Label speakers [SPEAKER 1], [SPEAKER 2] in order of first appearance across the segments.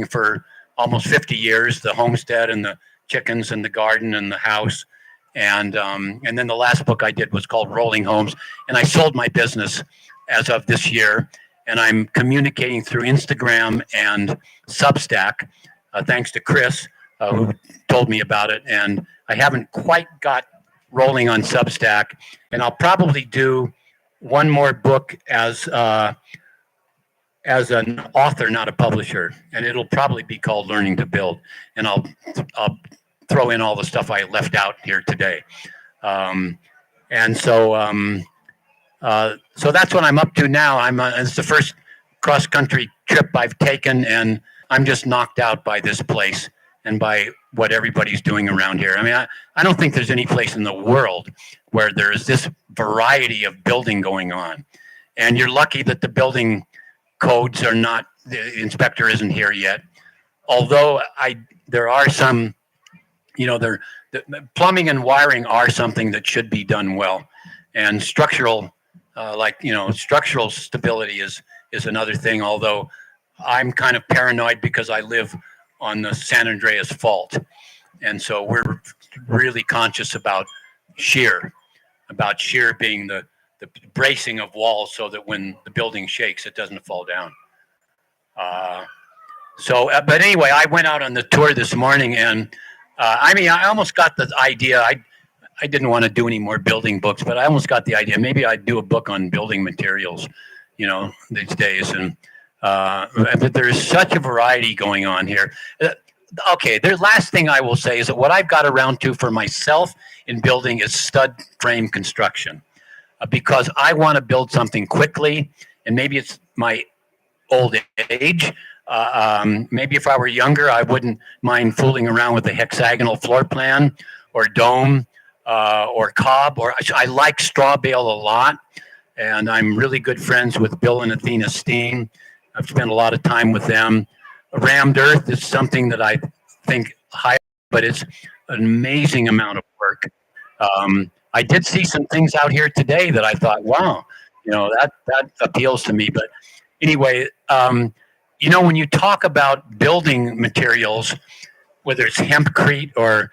[SPEAKER 1] for almost 50 years, the homestead and the chickens and the garden and the house. And then the last book I did was called Rolling Homes. And I sold my business as of this year. And I'm communicating through Instagram and Substack, thanks to Chris, who told me about it. And I haven't quite got rolling on Substack. And I'll probably do one more book as an author, not a publisher, and it'll probably be called Learning to Build. And I'll throw in all the stuff I left out here today. So that's what I'm up to now. It's the first cross country trip I've taken, and I'm just knocked out by this place and by what everybody's doing around here. I mean, I don't think there's any place in the world where there's this variety of building going on. And you're lucky that the building codes are not, the inspector isn't here yet. Although there are some, the plumbing and wiring are something that should be done well. And structural, structural stability is another thing, although I'm kind of paranoid because I live on the San Andreas Fault. And so we're really conscious about shear being the bracing of walls so that when the building shakes, it doesn't fall down. But anyway, I went out on the tour this morning, and I almost got the idea. I didn't want to do any more building books, but I almost got the idea. Maybe I'd do a book on building materials, these days. And but there's such a variety going on here. Okay, the last thing I will say is that what I've got around to for myself in building is stud frame construction. Because I want to build something quickly, and maybe it's my old age. Maybe if I were younger, I wouldn't mind fooling around with a hexagonal floor plan or dome or cob. Or I like straw bale a lot, and I'm really good friends with Bill and Athena Steen. I've spent a lot of time with them. Rammed earth is something that I think high, but it's an amazing amount of work. I did see some things out here today that I thought, wow, that appeals to me. But anyway, when you talk about building materials, whether it's hempcrete or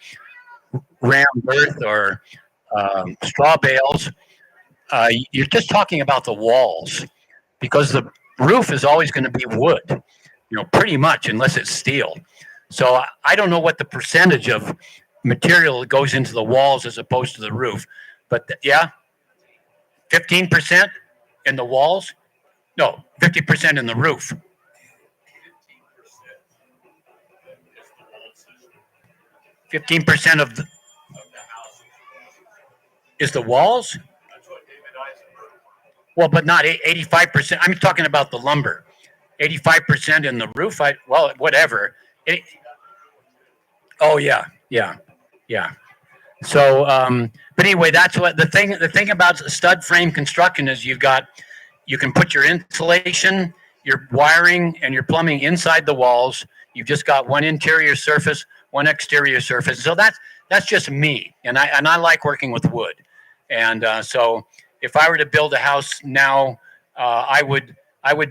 [SPEAKER 1] rammed earth or straw bales, you're just talking about the walls, because the roof is always going to be wood, pretty much, unless it's steel. So I don't know what the percentage of material that goes into the walls as opposed to the roof, but 15% in the walls. No, 50% in the roof. 15% of the is the walls. Well, but not 85%. I'm talking about the lumber. 85% in the roof. Whatever. Oh yeah. So, but anyway, that's what the thing about stud frame construction is. You can put your insulation, your wiring, and your plumbing inside the walls. You've just got one interior surface, one exterior surface. So that's just me, and I like working with wood. And so if I were to build a house now, I would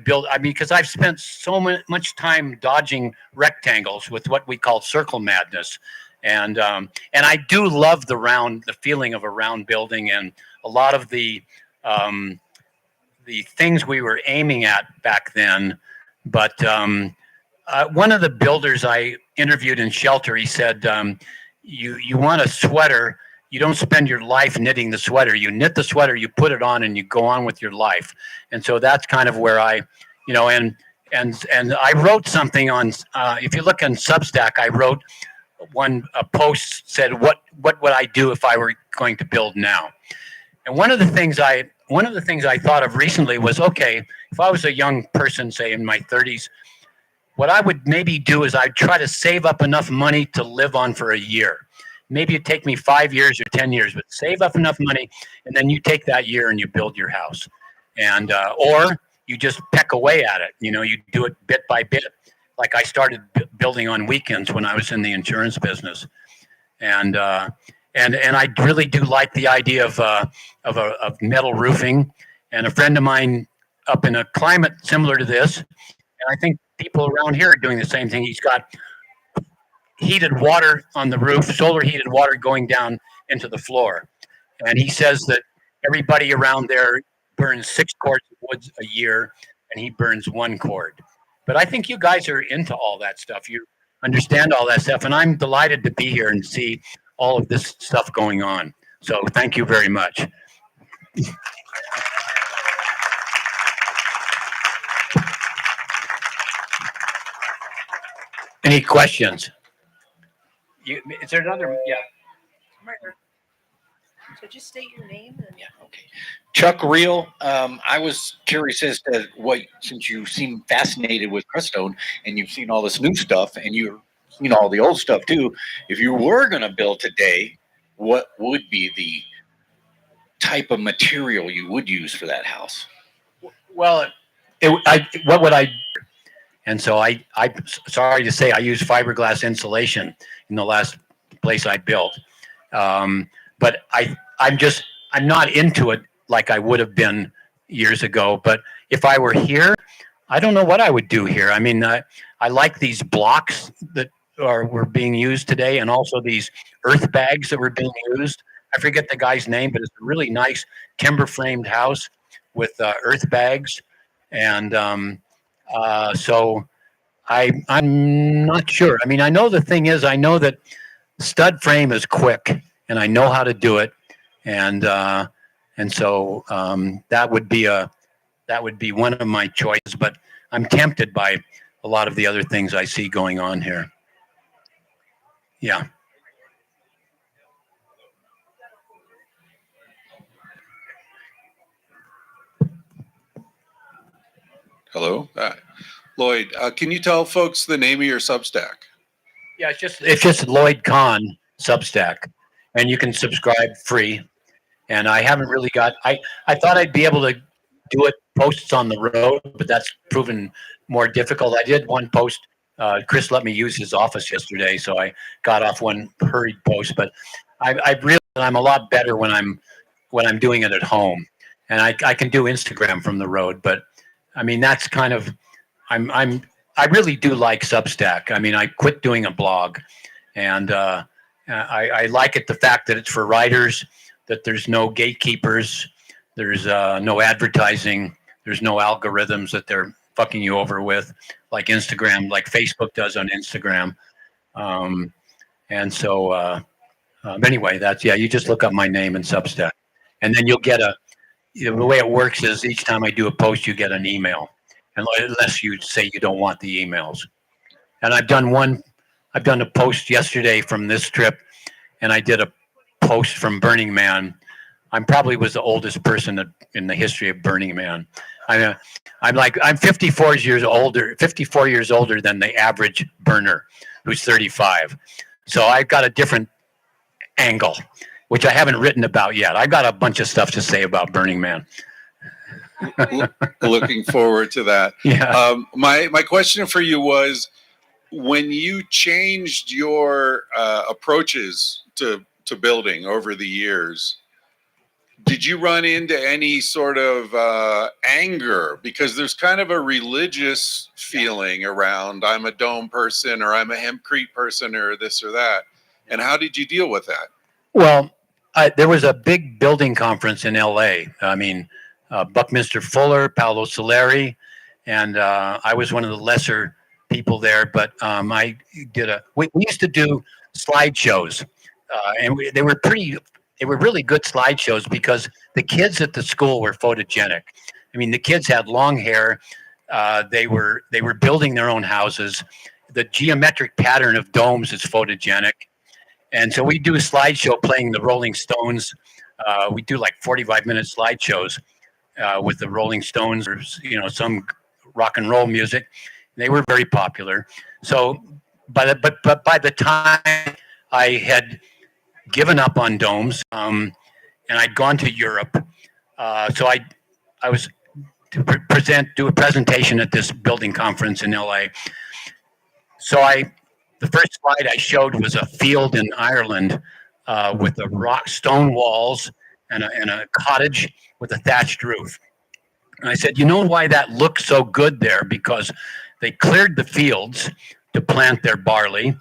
[SPEAKER 1] build. Because I've spent so much time dodging rectangles with what we call circle madness. And I do love the feeling of a round building, and a lot of the things we were aiming at back then. But one of the builders I interviewed in Shelter, he said, you want a sweater, you don't spend your life knitting the sweater. You knit the sweater, you put it on, and you go on with your life. And so that's kind of where I wrote something on, if you look on Substack, I wrote a post said, what would I do if I were going to build now? And one of the things I thought of recently was, okay, if I was a young person, say in my 30s, what I would maybe do is I'd try to save up enough money to live on for a year. Maybe it'd take me 5 years or 10 years, but save up enough money, and then you take that year and you build your house. And or you just peck away at it. You do it bit by bit. Like I started building on weekends when I was in the insurance business, and I really do like the idea of metal roofing. And a friend of mine up in a climate similar to this, and I think people around here are doing the same thing. He's got heated water on the roof, solar heated water going down into the floor. And he says that everybody around there burns 6 cords of wood a year, and he burns 1 cord. But I think you guys are into all that stuff. You understand all that stuff, and I'm delighted to be here and see all of this stuff going on. So thank you very much. Any questions? Is there another? Yeah.
[SPEAKER 2] So just state your name.
[SPEAKER 3] Yeah. Okay. Chuck Reel. I was curious as to what, since you seem fascinated with Crestone and you've seen all this new stuff and you've seen all the old stuff too. If you were going to build today, what would be the type of material you would use for that house?
[SPEAKER 1] Well, what would I? And so I'm sorry to say I used fiberglass insulation in the last place I built. But I'm not into it like I would have been years ago. But if I were here, I don't know what I would do here. I mean, I like these blocks that were being used today, and also these earth bags that were being used. I forget the guy's name, but it's a really nice timber framed house with earth bags. And so I'm not sure. I mean, I know the thing is, I know that stud frame is quick, and I know how to do it, and so that would be one of my choices. But I'm tempted by a lot of the other things I see going on here. Yeah.
[SPEAKER 4] Hello, Lloyd. Can you tell folks the name of your Substack?
[SPEAKER 1] Yeah, it's just Lloyd Kahn Substack, and you can subscribe free. And I haven't really got. I thought I'd be able to do it posts on the road, but that's proven more difficult. I did one post. Chris let me use his office yesterday, so I got off one hurried post. But I realized I'm a lot better when I'm doing it at home, and I can do Instagram from the road. But I mean, that's kind of I really do like Substack. I mean, I quit doing a blog, and I like it, the fact that it's for writers, that there's no gatekeepers, there's no advertising, there's no algorithms that they're fucking you over with, like Instagram, like Facebook does on Instagram. And so anyway, you just look up my name in Substack, and then you'll get the way it works is each time I do a post, you get an email, unless you say you don't want the emails. And I've done a post yesterday from this trip, and I did a post from Burning Man. I probably was the oldest person in the history of Burning Man. I'm 54 years older than the average burner, who's 35. So I've got a different angle, which I haven't written about yet. I got a bunch of stuff to say about Burning Man.
[SPEAKER 4] Looking forward to that.
[SPEAKER 1] Yeah.
[SPEAKER 4] My question for you was, when you changed your approaches to building over the years, did you run into any sort of anger? Because there's kind of a religious feeling around, I'm a dome person, or I'm a hempcrete person, or this or that. And how did you deal with that?
[SPEAKER 1] Well, there was a big building conference in LA. I mean, Buckminster Fuller, Paolo Soleri, and I was one of the lesser people there. But I did we used to do slideshows, and they were really good slideshows because the kids at the school were photogenic. I mean, the kids had long hair. They were building their own houses. The geometric pattern of domes is photogenic. And so we do a slideshow playing the Rolling Stones. We do like 45-minute slideshows with the Rolling Stones or some rock and roll music. They were very popular. So, by the time I had given up on domes and I'd gone to Europe, so I was to do a presentation at this building conference in LA. So the first slide I showed was a field in Ireland with the stone walls and a cottage with a thatched roof. And I said, you know why that looks so good there? Because they cleared the fields to plant their barley,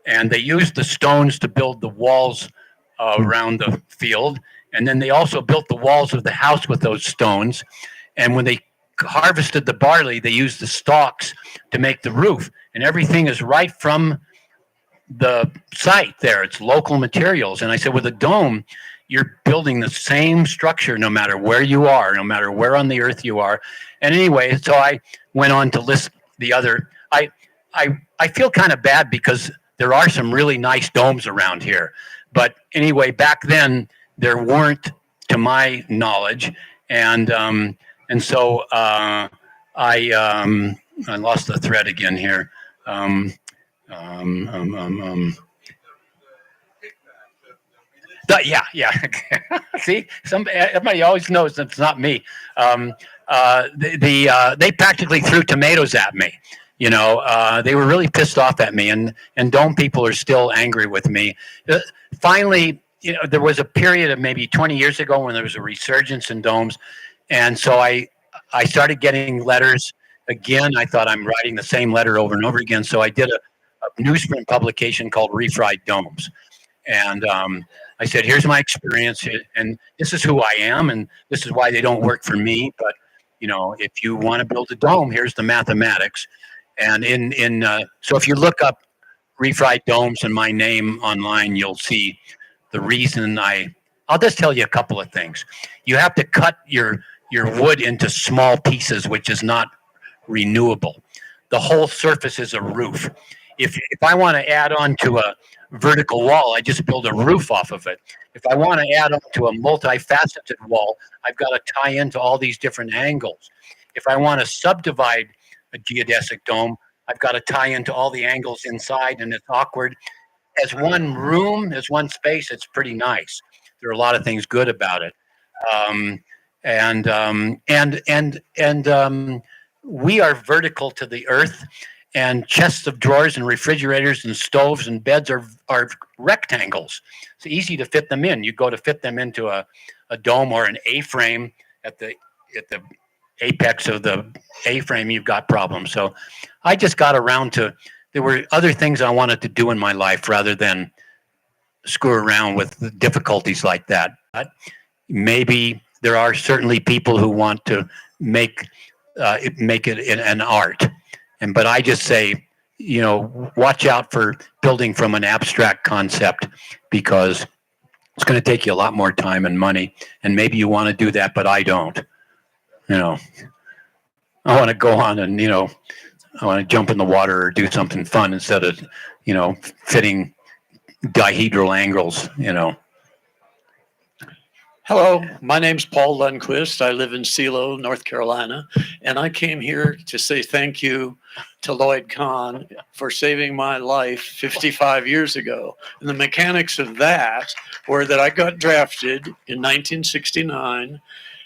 [SPEAKER 1] and they used the stones to build the walls around the field. And then they also built the walls of the house with those stones. And when they harvested the barley, they used the stalks to make the roof. And everything is right from the site there. It's local materials. And I said, with a dome, you're building the same structure no matter where you are, no matter where on the earth you are. And anyway, so I went on to list the other. I feel kind of bad because there are some really nice domes around here. But anyway, back then there weren't, to my knowledge, and so I lost the thread again here. Yeah. See, everybody always knows it's not me. They practically threw tomatoes at me. They were really pissed off at me, and dome people are still angry with me. Finally, there was a period of maybe 20 years ago when there was a resurgence in domes, and so I started getting letters again. I thought I'm writing the same letter over and over again, so I did a newsprint publication called Refried Domes, and I said, here's my experience, and this is who I am, and this is why they don't work for me. But if you want to build a dome, here's the mathematics. And so if you look up Refried Domes and my name online, you'll see the reason. I'll just tell you a couple of things. You have to cut your wood into small pieces, which is not renewable. The whole surface is a roof. If I want to add on to a vertical wall, I just build a roof off of it. If I want to add on to a multifaceted wall, I've got to tie into all these different angles. If I want to subdivide a geodesic dome, I've got to tie into all the angles inside, and it's awkward. As one room, as one space, it's pretty nice. There are a lot of things good about it. We are vertical to the earth, and chests of drawers and refrigerators and stoves and beds are rectangles. It's easy to fit them in. You go to fit them into a dome or an A-frame at the apex of the A-frame, you've got problems. So I just got around to, there were other things I wanted to do in my life rather than screw around with difficulties like that. But maybe there are certainly people who want to make it an art. But I just say, watch out for building from an abstract concept, because it's going to take you a lot more time and money. And maybe you want to do that, but I don't. I want to go on and, I want to jump in the water or do something fun instead of, fitting dihedral angles,
[SPEAKER 2] Hello, my name's Paul Lundquist. I live in Silo, North Carolina, and I came here to say thank you to Lloyd Kahn for saving my life 55 years ago. And the mechanics of that were that I got drafted in 1969,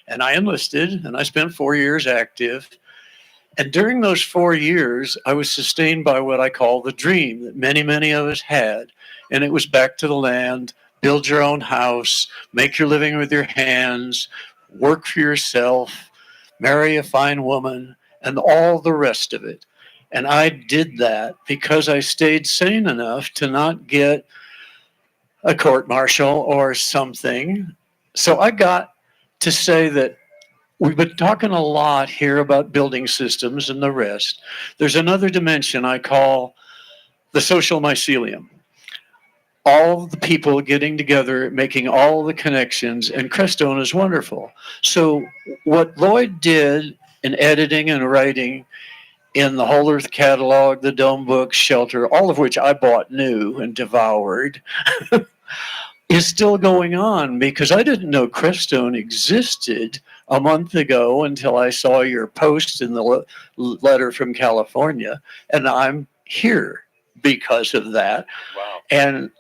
[SPEAKER 2] and I enlisted, and I spent 4 years active. And during those 4 years, I was sustained by what I call the dream that many, many of us had, and it was back to the land. Build your own house, make your living with your hands, work for yourself, marry a fine woman, and all the rest of it. And I did that because I stayed sane enough to not get a court-martial or something. So I got to say that we've been talking a lot here about building systems and the rest. There's another dimension I call the social mycelium. All the people getting together, making all the connections, and Crestone is wonderful. So what Lloyd did in editing and writing in the Whole Earth Catalog, the Dome Books, Shelter, all of which I bought new and devoured, is still going on, because I didn't know Crestone existed a month ago until I saw your post in the letter from California, and I'm here because of that.
[SPEAKER 1] Wow.
[SPEAKER 2] And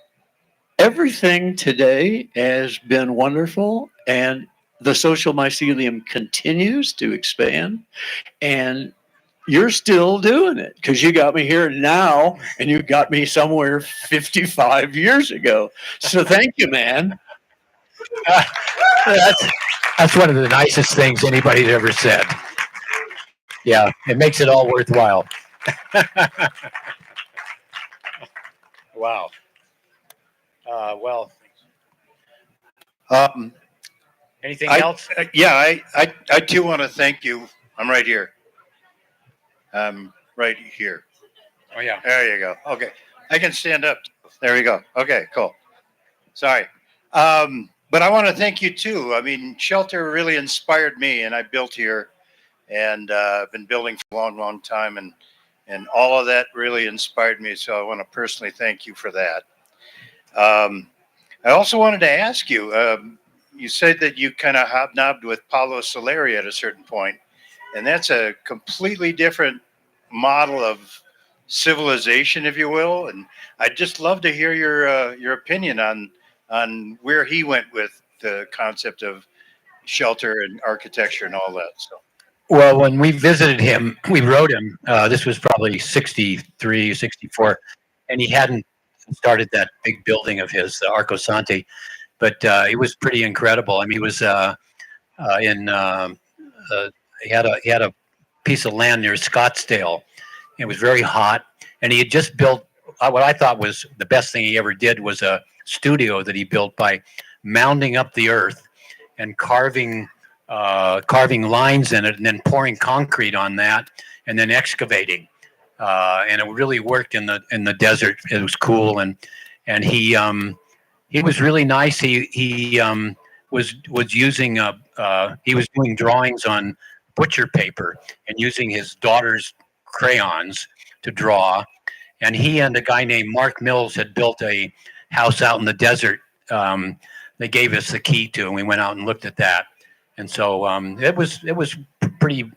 [SPEAKER 2] everything today has been wonderful, and the social mycelium continues to expand, and you're still doing it because you got me here now and you got me somewhere 55 years ago. So thank you, man.
[SPEAKER 1] That's one of the nicest things anybody's ever said. Yeah, it makes it all worthwhile. Wow. Well,
[SPEAKER 3] Um,
[SPEAKER 1] anything
[SPEAKER 3] I,
[SPEAKER 1] else?
[SPEAKER 3] I too want to thank you. I'm right here. Right here.
[SPEAKER 1] Oh yeah.
[SPEAKER 3] There you go. Okay. I can stand up. There we go. Okay, cool. Sorry. But I want to thank you too. I mean, Shelter really inspired me, and I built here, and I've been building for a long, long time, and all of that really inspired me. So I want to personally thank you for that. Um, I also wanted to ask you. You said that you kind of hobnobbed with Paulo Soleri at a certain point, and that's a completely different model of civilization, if you will. And I'd just love to hear your opinion on where he went with the concept of shelter and architecture and all that. So
[SPEAKER 1] Well, when we visited him, we wrote him. This was probably 63, 64, and he hadn't started that big building of his, the Arco Sante, but it was pretty incredible. I mean, he was in. He had a piece of land near Scottsdale. It was very hot, and he had just built what I thought was the best thing he ever did was a studio that he built by mounding up the earth and carving lines in it, and then pouring concrete on that, and then excavating. And it really worked in the desert. It was cool, and he was really nice. He was using he was doing drawings on butcher paper and using his daughter's crayons to draw. And he and a guy named Mark Mills had built a house out in the desert. They gave us the key to, and we went out and looked at that. And so it was pretty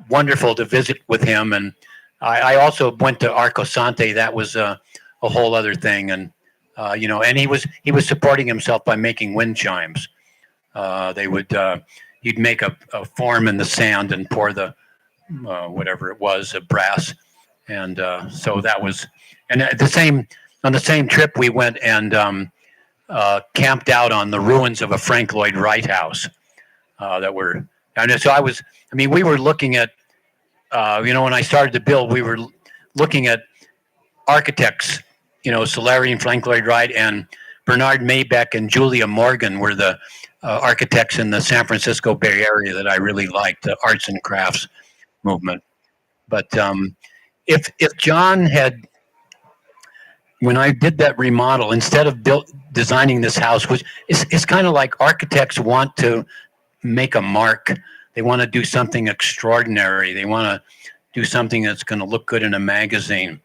[SPEAKER 1] wonderful to visit with him. And I also went to Arco Sante. That was a whole other thing. And and he was supporting himself by making wind chimes. They would he'd make a form in the sand and pour the whatever it was, a brass, and so that was. And at the same trip we went and camped out on the ruins of a Frank Lloyd Wright house that were. And so I mean, we were looking at when I started to build, we were looking at architects, Solari and Frank Lloyd Wright and Bernard Maybeck and Julia Morgan were the architects in the San Francisco Bay Area that I really liked, the arts and crafts movement. But if John had, when I did that remodel, instead of designing this house, which it's kind of like architects want to make a mark, they want to do something extraordinary, they want to do something that's going to look good in a magazine.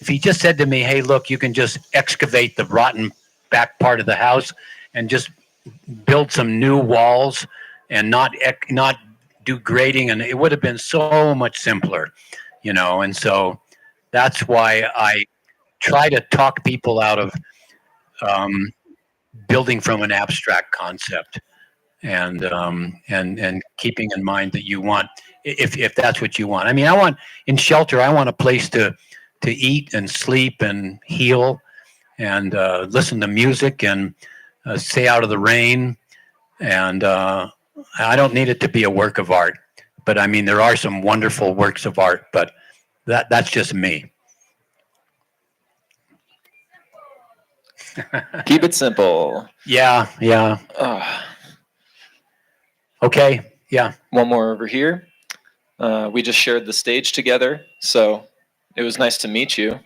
[SPEAKER 1] If he just said to me, "Hey, look, you can just excavate the rotten back part of the house and just build some new walls and not do grading," and it would have been so much simpler, And so that's why I try to talk people out of building from an abstract concept, and keeping in mind that you want, if that's what you want. I mean, I want in shelter. I want a place to eat and sleep and heal and listen to music and stay out of the rain. And I don't need it to be a work of art, but I mean, there are some wonderful works of art, but that's just me.
[SPEAKER 5] Keep it simple.
[SPEAKER 1] Yeah. Okay. Yeah.
[SPEAKER 5] One more over here. We just shared the stage together, so it was nice to meet you.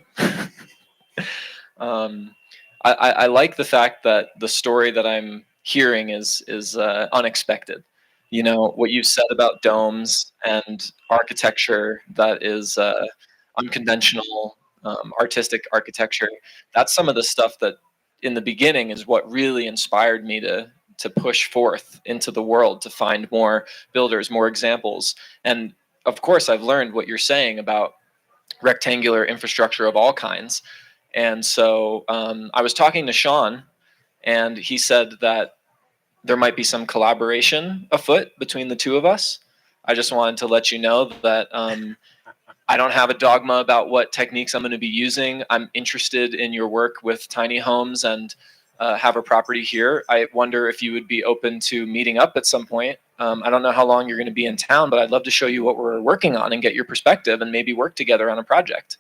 [SPEAKER 5] I like the fact that the story that I'm hearing is unexpected. What you've said about domes and architecture that is unconventional, artistic architecture. That's some of the stuff that in the beginning is what really inspired me to push forth into the world, to find more builders, more examples. And of course, I've learned what you're saying about rectangular infrastructure of all kinds. And so I was talking to Sean, and he said that there might be some collaboration afoot between the two of us. I just wanted to let you know that I don't have a dogma about what techniques I'm going to be using. I'm interested in your work with tiny homes and have a property here. I wonder if you would be open to meeting up at some point. I don't know how long you're going to be in town, but I'd love to show you what we're working on and get your perspective and maybe work together on a project.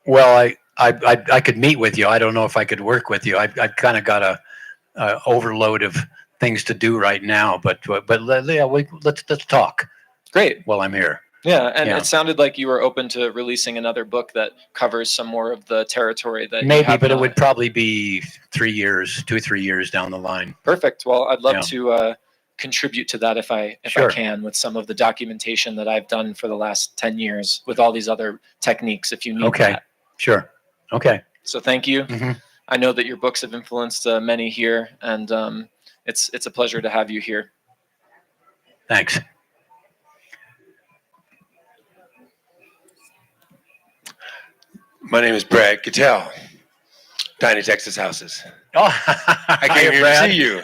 [SPEAKER 1] Well, I could meet with you. I don't know if I could work with you. I've kind of got a overload of things to do right now. But yeah, let's talk
[SPEAKER 5] Great.
[SPEAKER 1] while I'm here.
[SPEAKER 5] Yeah, and
[SPEAKER 1] Yeah.
[SPEAKER 5] it sounded like you were open to releasing another book that covers some more of the territory that you
[SPEAKER 1] Maybe,
[SPEAKER 5] have
[SPEAKER 1] but it
[SPEAKER 5] not-
[SPEAKER 1] would probably be 3 years, 2-3 years down the line.
[SPEAKER 5] Perfect. Well, I'd love
[SPEAKER 1] Yeah.
[SPEAKER 5] to contribute to that if I
[SPEAKER 1] Sure.
[SPEAKER 5] can with some of the documentation that I've done for the last 10 years with all these other techniques if you need
[SPEAKER 1] Okay.
[SPEAKER 5] that.
[SPEAKER 1] Sure. Okay.
[SPEAKER 5] So thank you.
[SPEAKER 1] Mhm.
[SPEAKER 5] I know that your books have influenced many here, and it's a pleasure to have you here.
[SPEAKER 1] Thanks.
[SPEAKER 6] My name is Brad Cattell, Tiny Texas Houses.
[SPEAKER 1] Oh,
[SPEAKER 6] I came here to see you.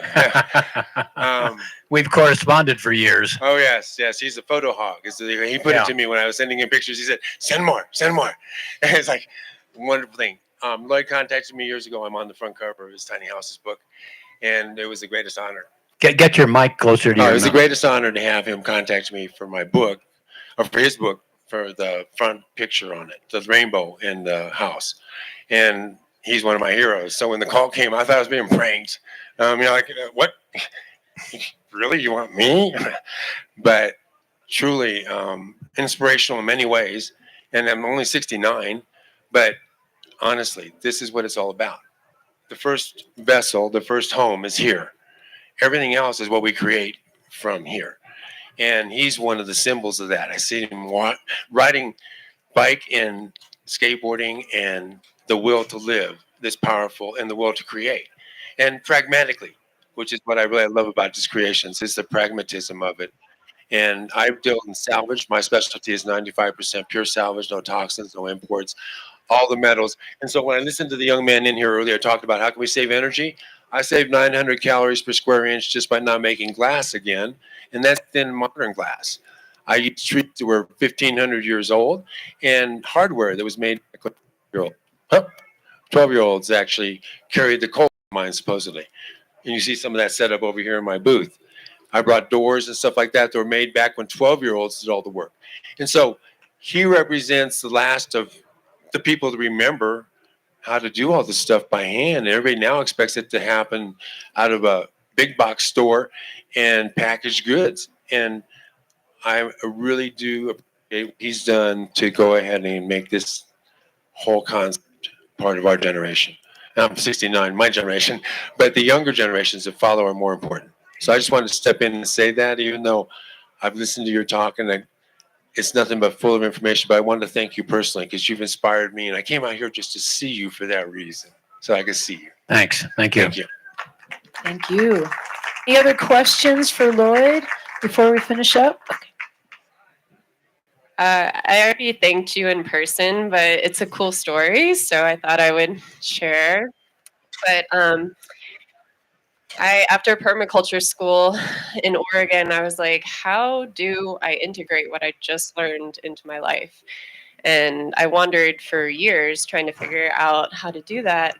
[SPEAKER 1] We've corresponded for years.
[SPEAKER 6] Oh, yes. He's a photo hog. He put
[SPEAKER 1] Yeah.
[SPEAKER 6] it to me when I was sending him pictures. He said, send more. And it's like a wonderful thing. Lloyd contacted me years ago. I'm on the front cover of his Tiny Houses book, and it was the greatest honor.
[SPEAKER 1] Get your mic closer to
[SPEAKER 6] It
[SPEAKER 1] your
[SPEAKER 6] was the
[SPEAKER 1] mouth.
[SPEAKER 6] greatest honor to have him contact me for my book, or for his book, for the front picture on it, the rainbow in the house. And he's one of my heroes. So when the call came, I thought I was being pranked. What? Really? You want me? But truly inspirational in many ways. And I'm only 69. But honestly, this is what it's all about. The first vessel, the first home is here. Everything else is what we create from here. And he's one of the symbols of that. I see him riding bike and skateboarding, and the will to live this powerful, and the will to create. And pragmatically, which is what I really love about his creations, is the pragmatism of it. And I deal in salvage. My specialty is 95% pure salvage, no toxins, no imports, all the metals. And so when I listened to the young man in here earlier talk about how can we save energy, I saved 900 calories per square inch just by not making glass again. And that's thin modern glass. I used trees that were 1,500 years old and hardware that was made by 12-year-olds actually carried the coal mine supposedly. And you see some of that setup over here in my booth. I brought doors and stuff like that that were made back when 12-year-olds did all the work. And so he represents the last of the people to remember how to do all this stuff by hand. And everybody now expects it to happen out of a big box store and packaged goods. And I really do appreciate what he's done to go ahead and make this whole concept part of our generation. I'm 69, my generation, but the younger generations that follow are more important. So I just wanted to step in and say that, even though I've listened to your talk and it's nothing but full of information, but I wanted to thank you personally because you've inspired me, and I came out here just to see you for that reason, so I could see you.
[SPEAKER 1] Thanks. Thank you.
[SPEAKER 6] Thank you.
[SPEAKER 7] Thank you. Any other questions for Lloyd before we finish up?
[SPEAKER 8] I already thanked you in person, but it's a cool story, so I thought I would share. But after permaculture school in Oregon, I was like, how do I integrate what I just learned into my life? And I wandered for years trying to figure out how to do that.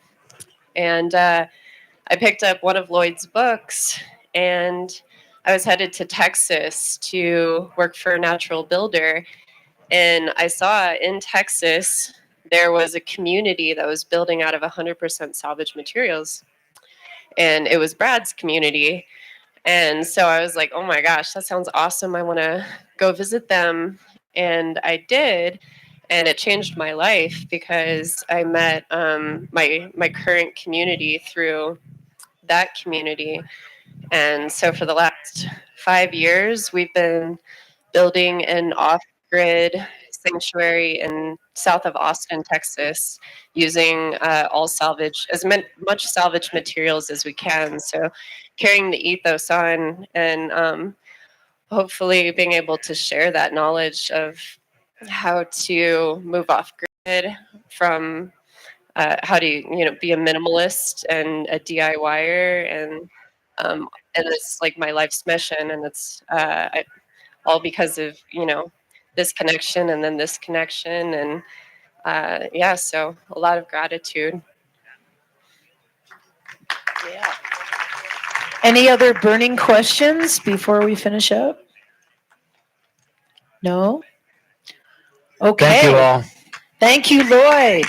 [SPEAKER 8] And I picked up one of Lloyd's books, and I was headed to Texas to work for a natural builder. And I saw in Texas, there was a community that was building out of 100% salvage materials. And it was Brad's community. And so I was like, oh my gosh, that sounds awesome. I want to go visit them. And I did. And it changed my life because I met my current community through that community. And so for the last 5 years, we've been building an off-grid sanctuary in south of Austin, Texas, using all salvage, as much salvage materials as we can. So carrying the ethos on and hopefully being able to share that knowledge of how to move off grid from how to be a minimalist and a DIYer, and it's like my life's mission, and it's all because of this connection and then this connection, and so a lot of gratitude.
[SPEAKER 7] Yeah. Any other burning questions before we finish up? No? Okay.
[SPEAKER 1] Thank you all.
[SPEAKER 7] Thank you, Lloyd.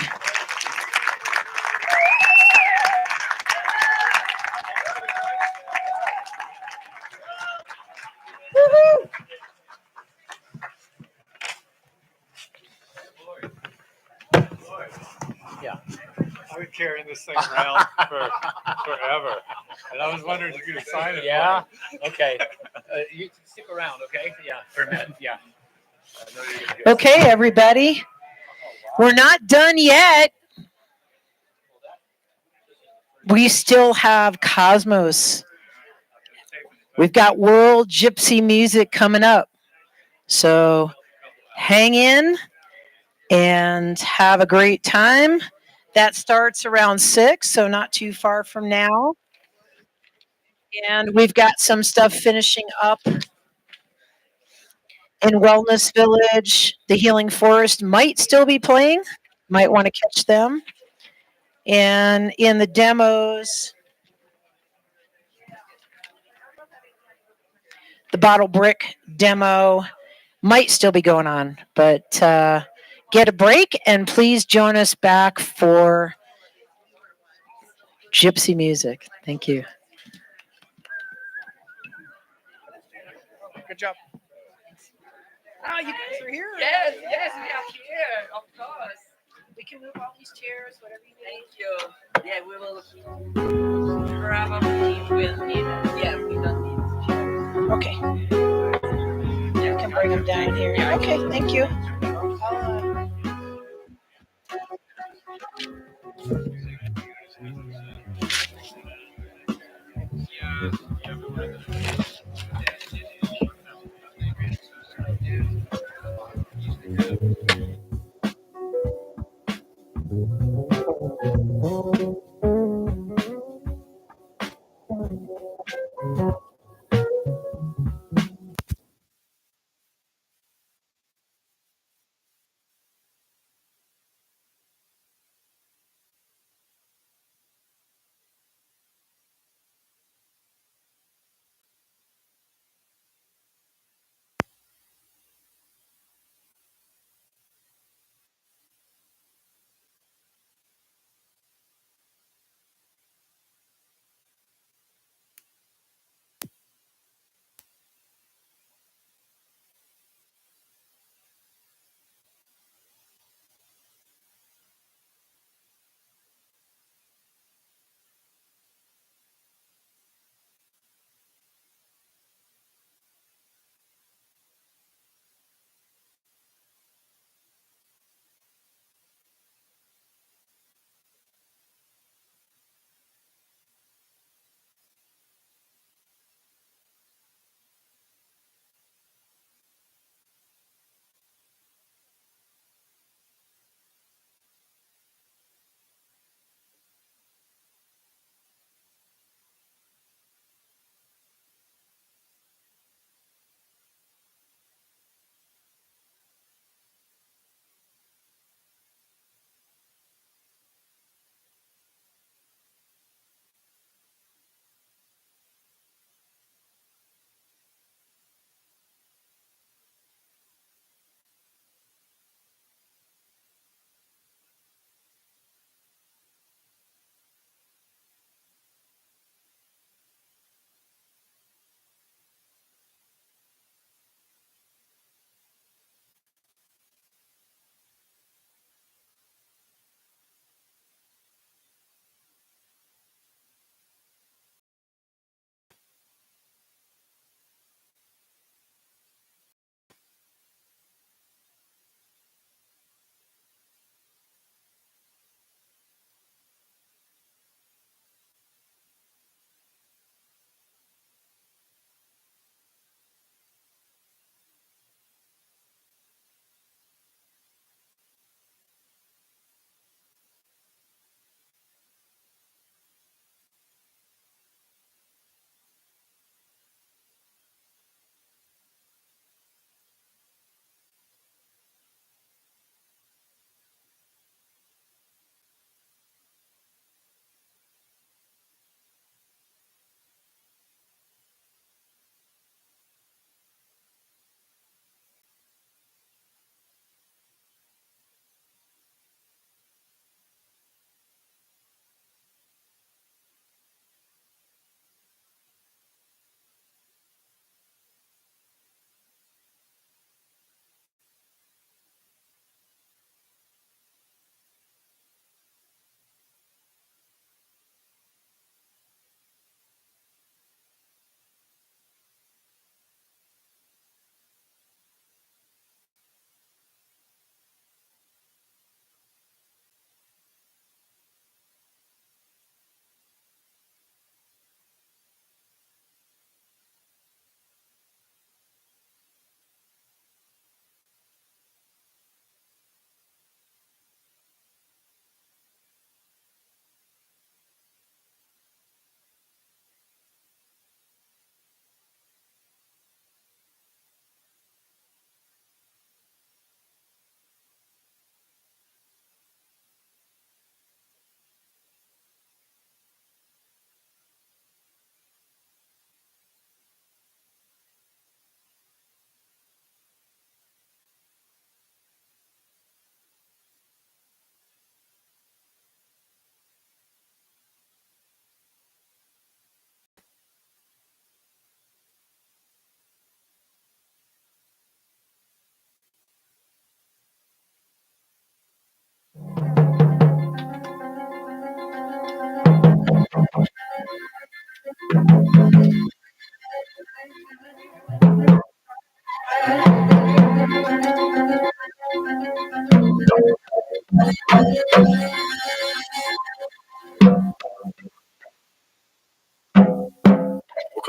[SPEAKER 7] Woo-hoo.
[SPEAKER 9] I've been carrying this thing around for forever, and I was wondering if you could sign it.
[SPEAKER 1] Yeah. Okay. You stick around, okay? Yeah. For a minute. Yeah.
[SPEAKER 7] Okay, everybody. We're not done yet. We still have Cosmos. We've got world gypsy music coming up. So hang in and have a great time. That starts around 6, so not too far from now. And we've got some stuff finishing up in Wellness Village. The Healing Forest might still be playing. Might want to catch them. And in the demos, the Bottle Brick demo might still be going on. But get a break and please join us back for gypsy music. Thank you.
[SPEAKER 3] Good job.
[SPEAKER 7] Oh, you guys are here?
[SPEAKER 8] Yes, we are here, of course.
[SPEAKER 7] We can move all these chairs, whatever you
[SPEAKER 8] Thank you. Yeah, we will probably will need it. Yeah, we don't need
[SPEAKER 7] Okay. You can bring them down here. Okay, thank you.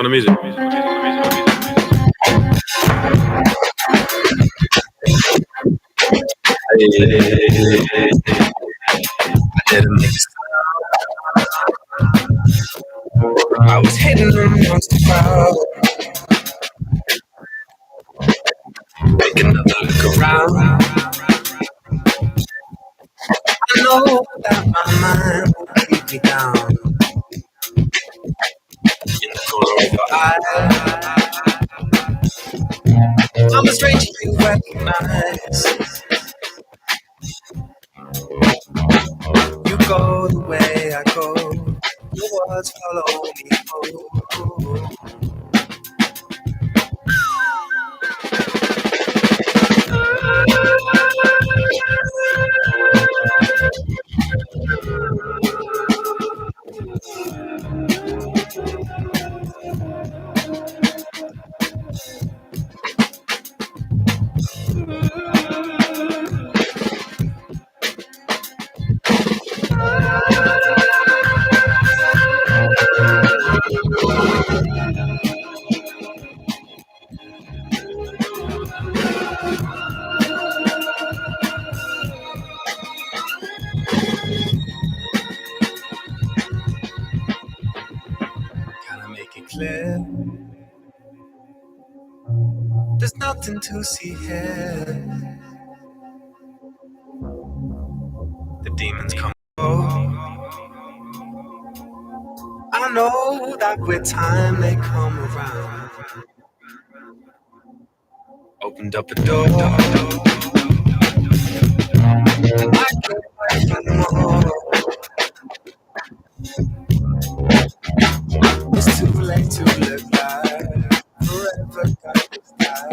[SPEAKER 10] con the music. I was hidden amongst the crowd, taking another look around. I know that my mind will keep me down in the corner of your eye. I'm a stranger you recognize. You go the way I go. Your words follow me home. Can I make it clear? There's nothing to see here. The demons come and go. I know that with time they come around. Opened up a door. I can't wait anymore. It's too late to look back. Forever got this back.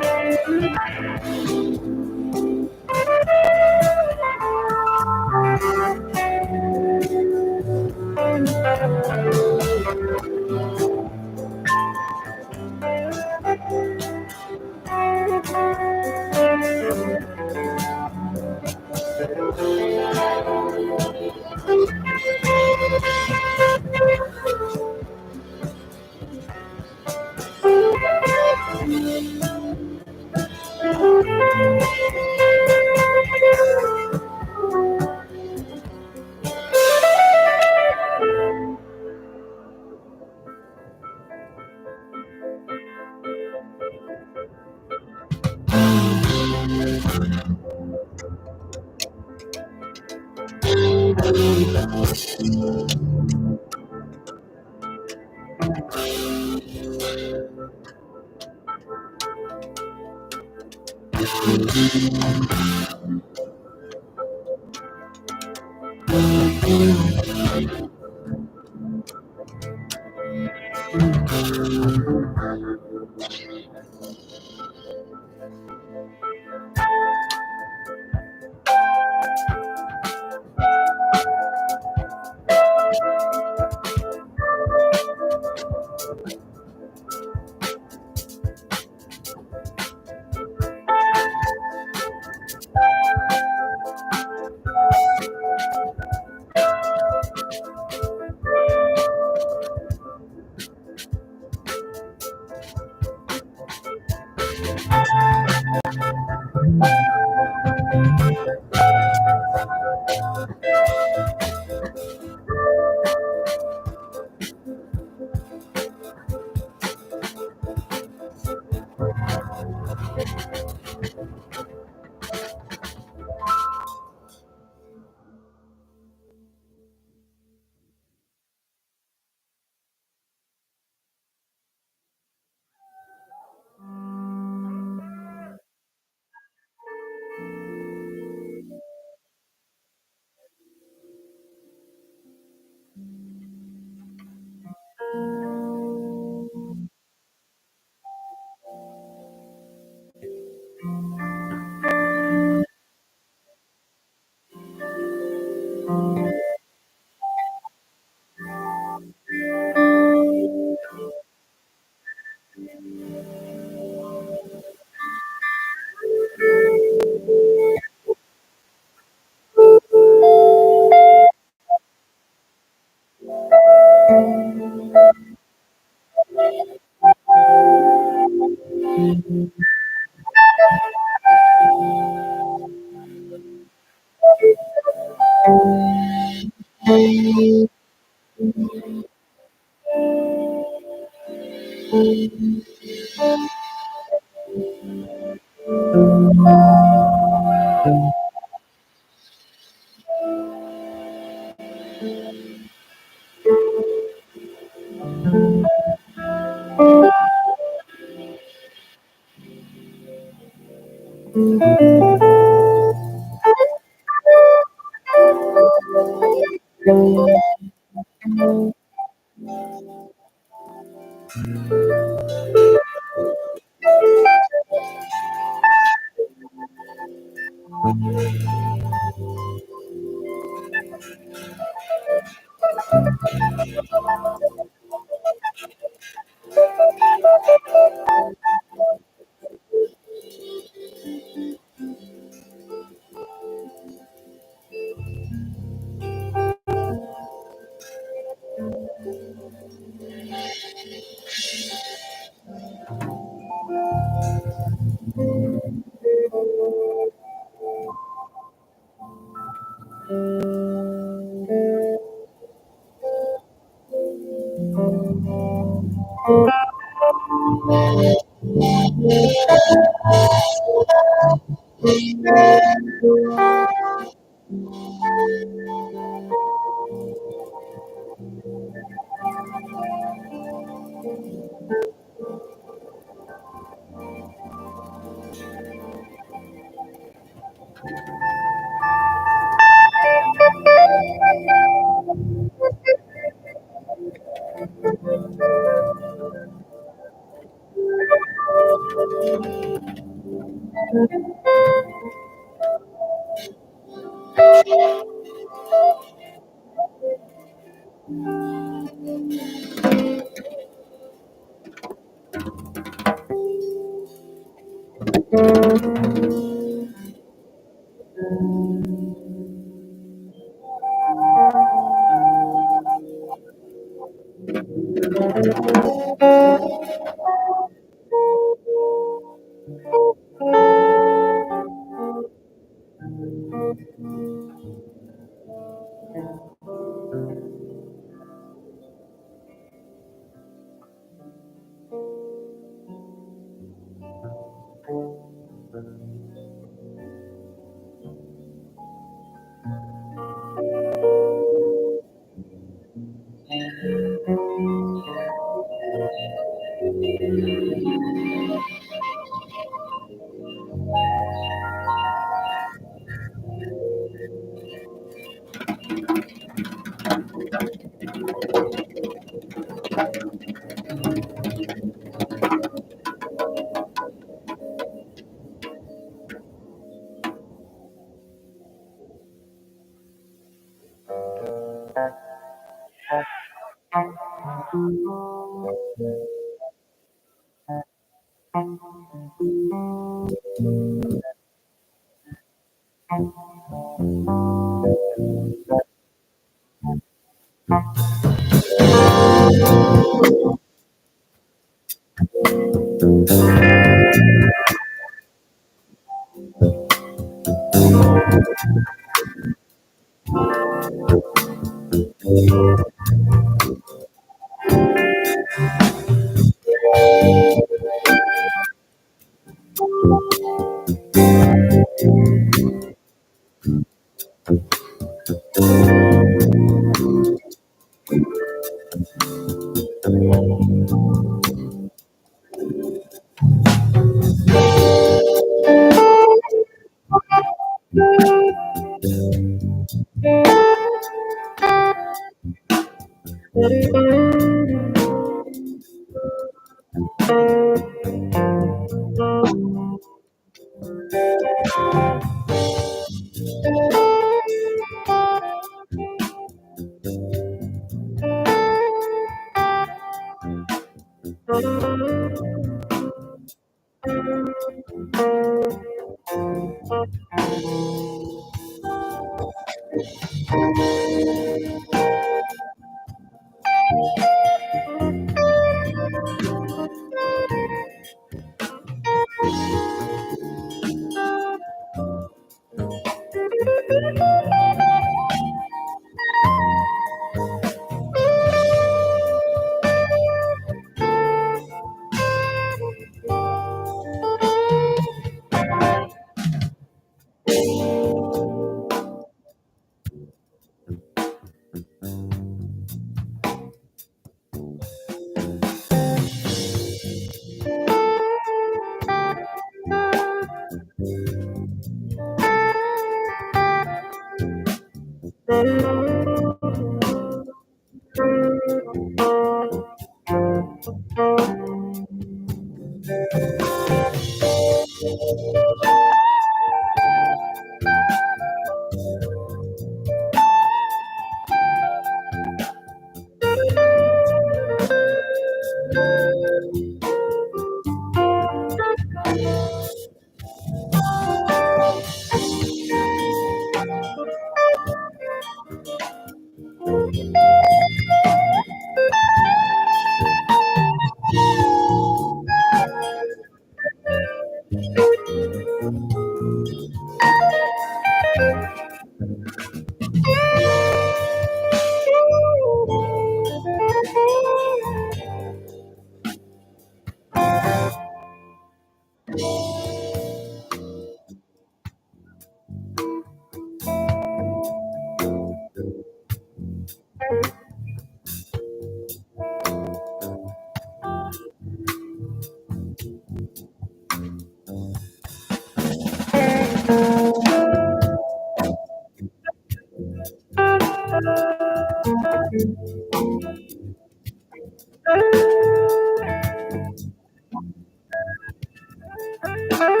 [SPEAKER 9] Hang on.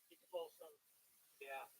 [SPEAKER 9] You can pull some. Yeah.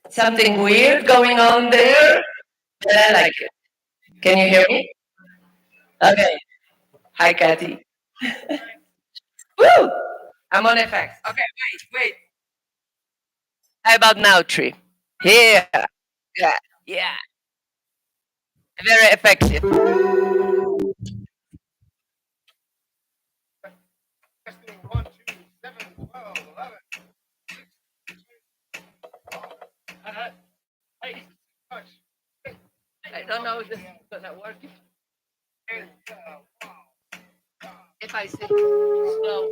[SPEAKER 8] Something weird going on there, but I like it. Can you hear me? Okay. Hi, Kathy. Woo! I'm on effects. Okay, wait. How about now, Tree? Here. Yeah. Very effective. I don't know if this is gonna work. If I say slow,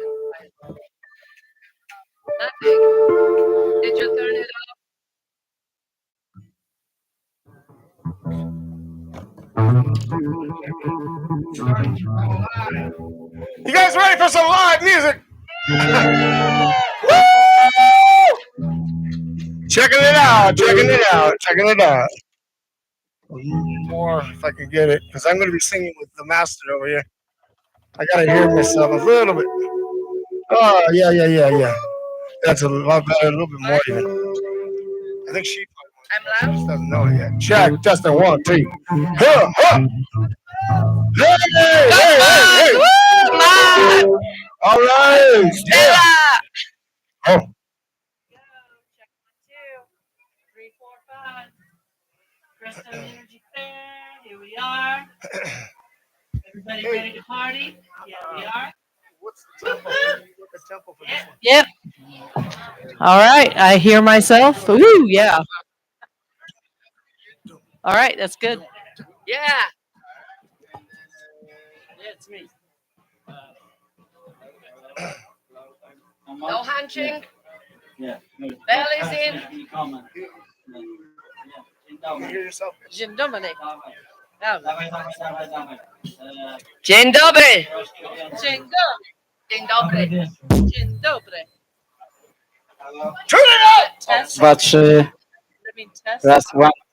[SPEAKER 8] nothing. Did you turn it off?
[SPEAKER 6] You guys ready for some live music? Checking it out.
[SPEAKER 11] more if I can get it, because I'm going to be singing with the master over here. I got to hear myself a little bit. Oh, yeah. That's a lot better, a little bit more even. I think she just doesn't know it yet. Check, testing 1, 2. Huh, huh. Hey. All right. Yeah. Oh.
[SPEAKER 12] Here we are. Everybody ready to party? Yeah, we are.
[SPEAKER 11] What's the tempo? What's the tempo for this one?
[SPEAKER 7] Yep. All right. I hear myself. Ooh, yeah. All right. That's good.
[SPEAKER 12] Yeah. Yeah, it's me. No hunching. Yeah. Belly's in.
[SPEAKER 11] You hear yourself?
[SPEAKER 12] Dzień dobry. Dzień dobry. Dzień dobry. Dzień dobry.
[SPEAKER 11] Turn it up!
[SPEAKER 12] Test.
[SPEAKER 13] 2, 3.
[SPEAKER 12] Let me test.
[SPEAKER 13] Raz,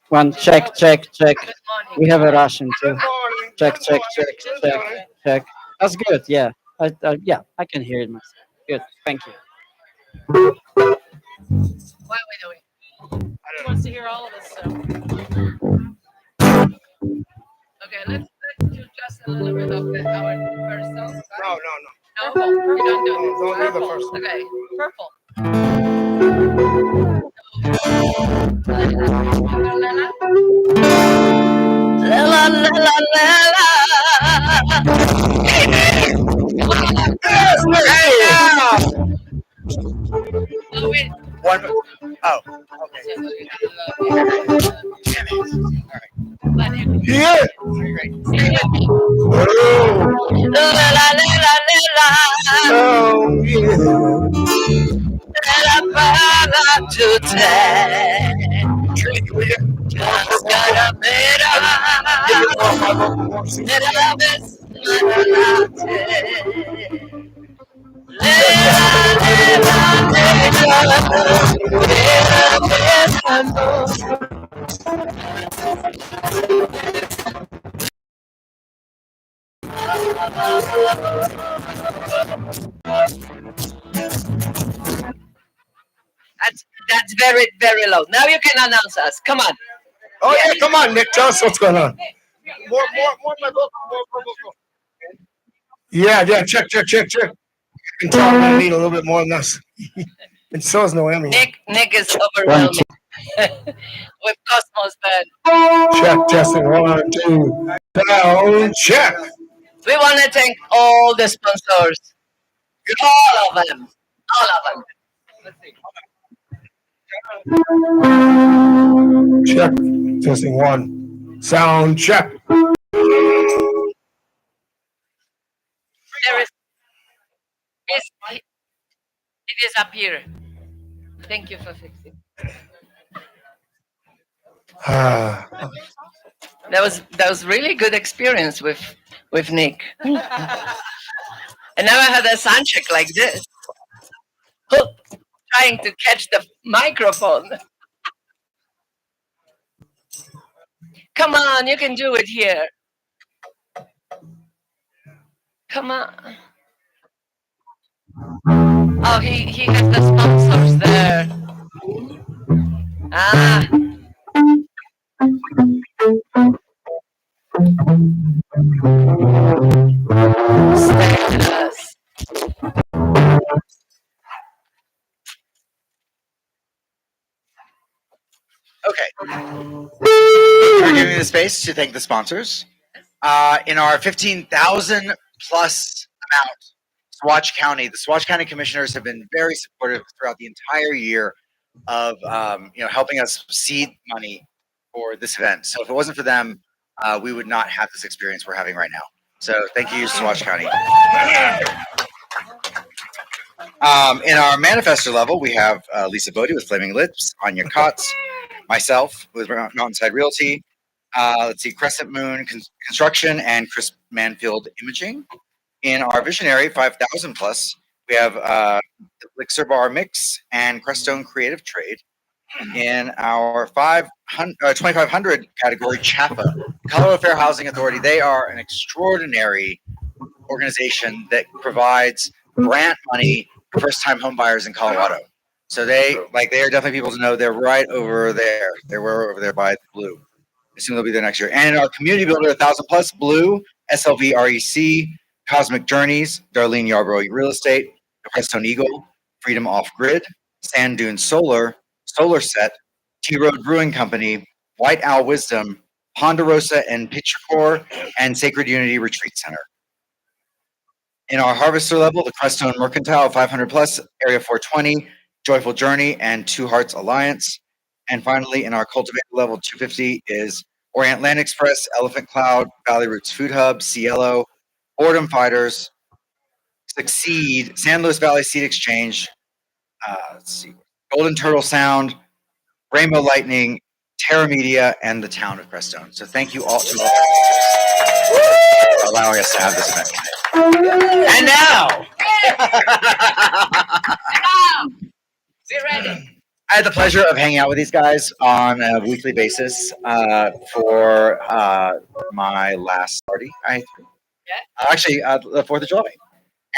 [SPEAKER 13] one. Check.
[SPEAKER 12] Good morning.
[SPEAKER 13] We have a Russian too.
[SPEAKER 11] Good morning.
[SPEAKER 13] Check.
[SPEAKER 11] Good morning.
[SPEAKER 13] Check. That's good. Yeah. I can hear it myself. Good. Thank you.
[SPEAKER 12] What are we doing? He wants to hear all of us. So. Okay, let's do just a little bit of our first song.
[SPEAKER 11] No.
[SPEAKER 12] No, you don't do it.
[SPEAKER 11] Don't do the first one.
[SPEAKER 12] Okay, purple. La la la la la.
[SPEAKER 3] One. Oh,
[SPEAKER 11] Yeah. Oh,
[SPEAKER 12] That's very, very low. Now you can announce us. Come on.
[SPEAKER 11] Oh yeah, come on, Nick. Tell us what's going on. More my vocal, more vocal. Yeah. Check. You can tell I need a little bit more than this. And so is Noemi.
[SPEAKER 12] Nick is overwhelming with Cosmos Band.
[SPEAKER 11] Check, testing 1, 2. Down, check.
[SPEAKER 12] We want to thank all the sponsors. All of them. Let's see.
[SPEAKER 11] Check, testing 1. Sound check.
[SPEAKER 12] There is. It is up here. Thank you for fixing. That was really good experience with Nick. And now I had a sound check like this, trying to catch the microphone. Come on, you can do it here. Come on. Oh, he has the sponsors there. Ah. Status.
[SPEAKER 14] Okay. We're giving me the space to thank the sponsors. In our 15,000 plus amount, Swatch County, the Swatch County commissioners have been very supportive throughout the entire year of helping us seed money for this event. So if it wasn't for them, we would not have this experience we're having right now. So thank you, Swatch County. In our manifestor level, we have Lisa Bodie with Flaming Lips, Anya Kotz, myself with Mountainside Realty, let's see, Crescent Moon Construction, and Chris Manfield Imaging. In our visionary 5,000 plus, we have Elixir Bar Mix and Crestone Creative Trade. In our 2500 category, CHAFA, Colorado Fair Housing Authority. They are an extraordinary organization that provides grant money for first-time home buyers in Colorado. So they are definitely people to know. They're right over there. They were over there by the blue. I assume they'll be there next year. And our community builder, 1000 Plus, Blue, SLV REC, Cosmic Journeys, Darlene Yarbrough Real Estate, Crestone Eagle, Freedom Off Grid, Sand Dune Solar, Solar Set, T Road Brewing Company, White Owl Wisdom, Ponderosa and Picture Core, and Sacred Unity Retreat Center. In our harvester level, the Crestone Mercantile 500 Plus, Area 420, Joyful Journey, and Two Hearts Alliance. And finally, in our cultivator level 250 is Orient Land Express, Elephant Cloud, Valley Roots Food Hub, Cielo, Boredom Fighters, Succeed, San Luis Valley Seed Exchange, let's see, Golden Turtle Sound, Rainbow Lightning, Terra Media, and the town of Crestone. So thank you all to all for allowing us to have this event. And now,
[SPEAKER 12] we're ready.
[SPEAKER 14] I had the pleasure of hanging out with these guys on a weekly basis for my last party. Actually, the 4th of July.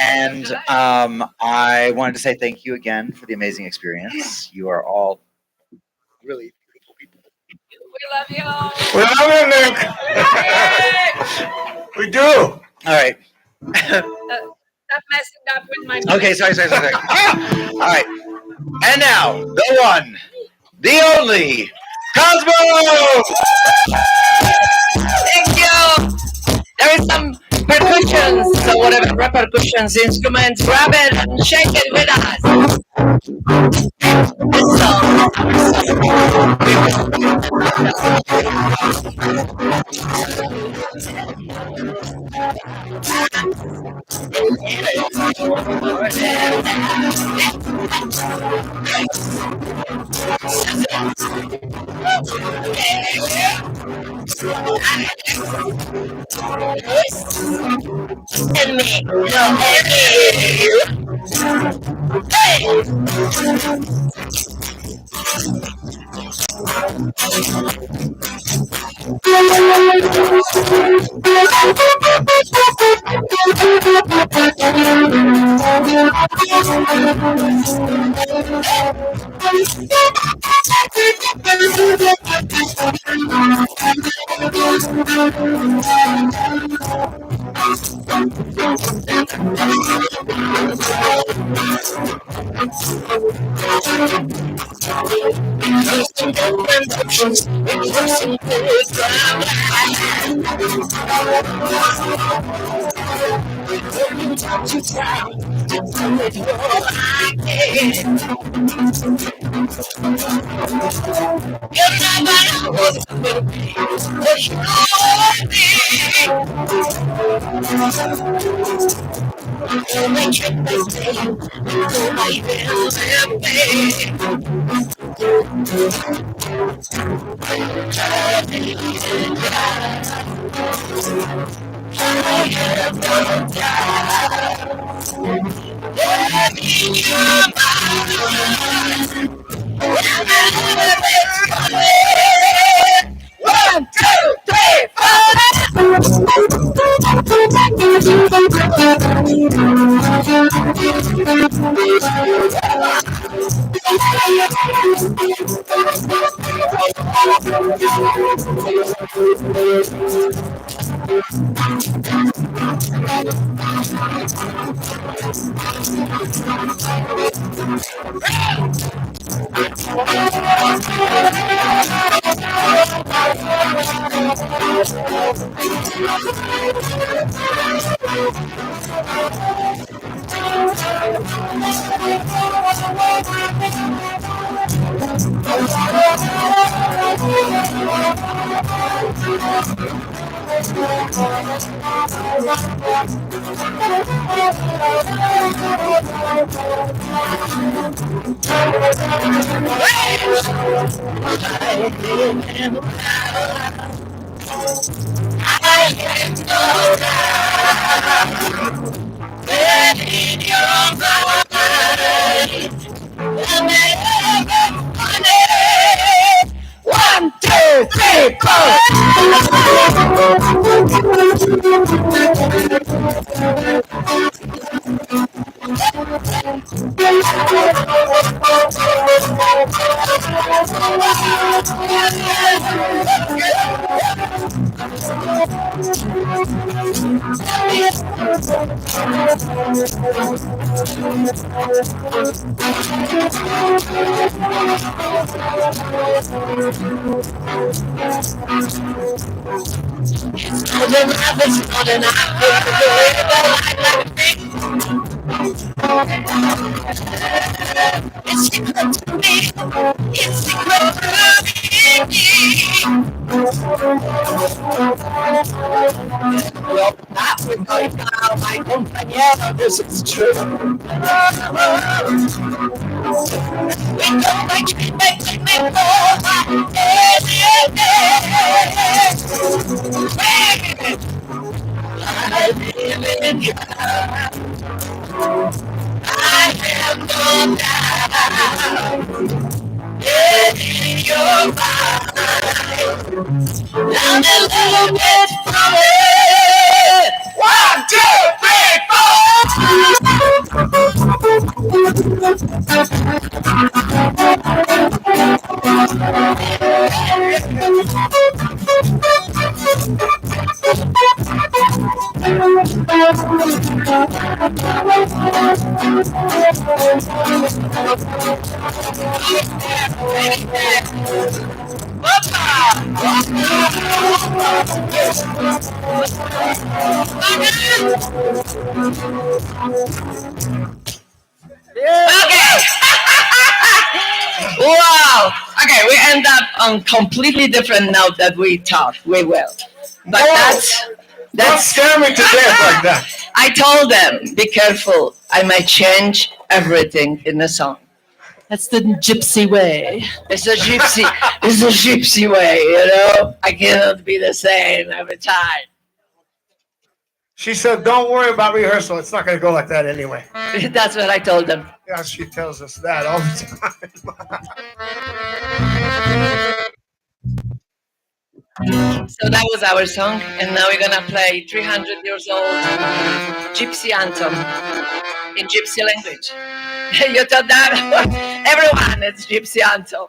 [SPEAKER 14] And I wanted to say thank you again for the amazing experience. You are all really beautiful people.
[SPEAKER 12] We love you.
[SPEAKER 11] We love you, Nick. We do.
[SPEAKER 14] All right.
[SPEAKER 12] Stop messing up with my.
[SPEAKER 14] Okay, sorry. All right. And now, the one, the only, Cosmo!
[SPEAKER 12] Thank you. There is some percussions, so whatever repercussions, instruments, grab it and shake it with us. And me, One, two, three, It's secret to me. It's secret to me. Well, that we're going now, my compañero, this is true. We go make go. I live in you. I have no doubt in your mind. I'm a little bit from it. 1, 2, 3. Wow. Okay, we end up on completely different note that we thought we will. But
[SPEAKER 11] Don't scare me to death like that.
[SPEAKER 12] I told them, be careful. I might change everything in the song.
[SPEAKER 7] That's the gypsy way.
[SPEAKER 12] It's a gypsy way, you know? I cannot be the same every time.
[SPEAKER 11] She said, don't worry about rehearsal. It's not going to go like that anyway.
[SPEAKER 12] That's what I told them.
[SPEAKER 11] Yeah, she tells us that all the time.
[SPEAKER 12] So that was our song, and now we're gonna play 300 years old Gypsy anthem in Gypsy language. You thought that? Everyone, it's Gypsy anthem.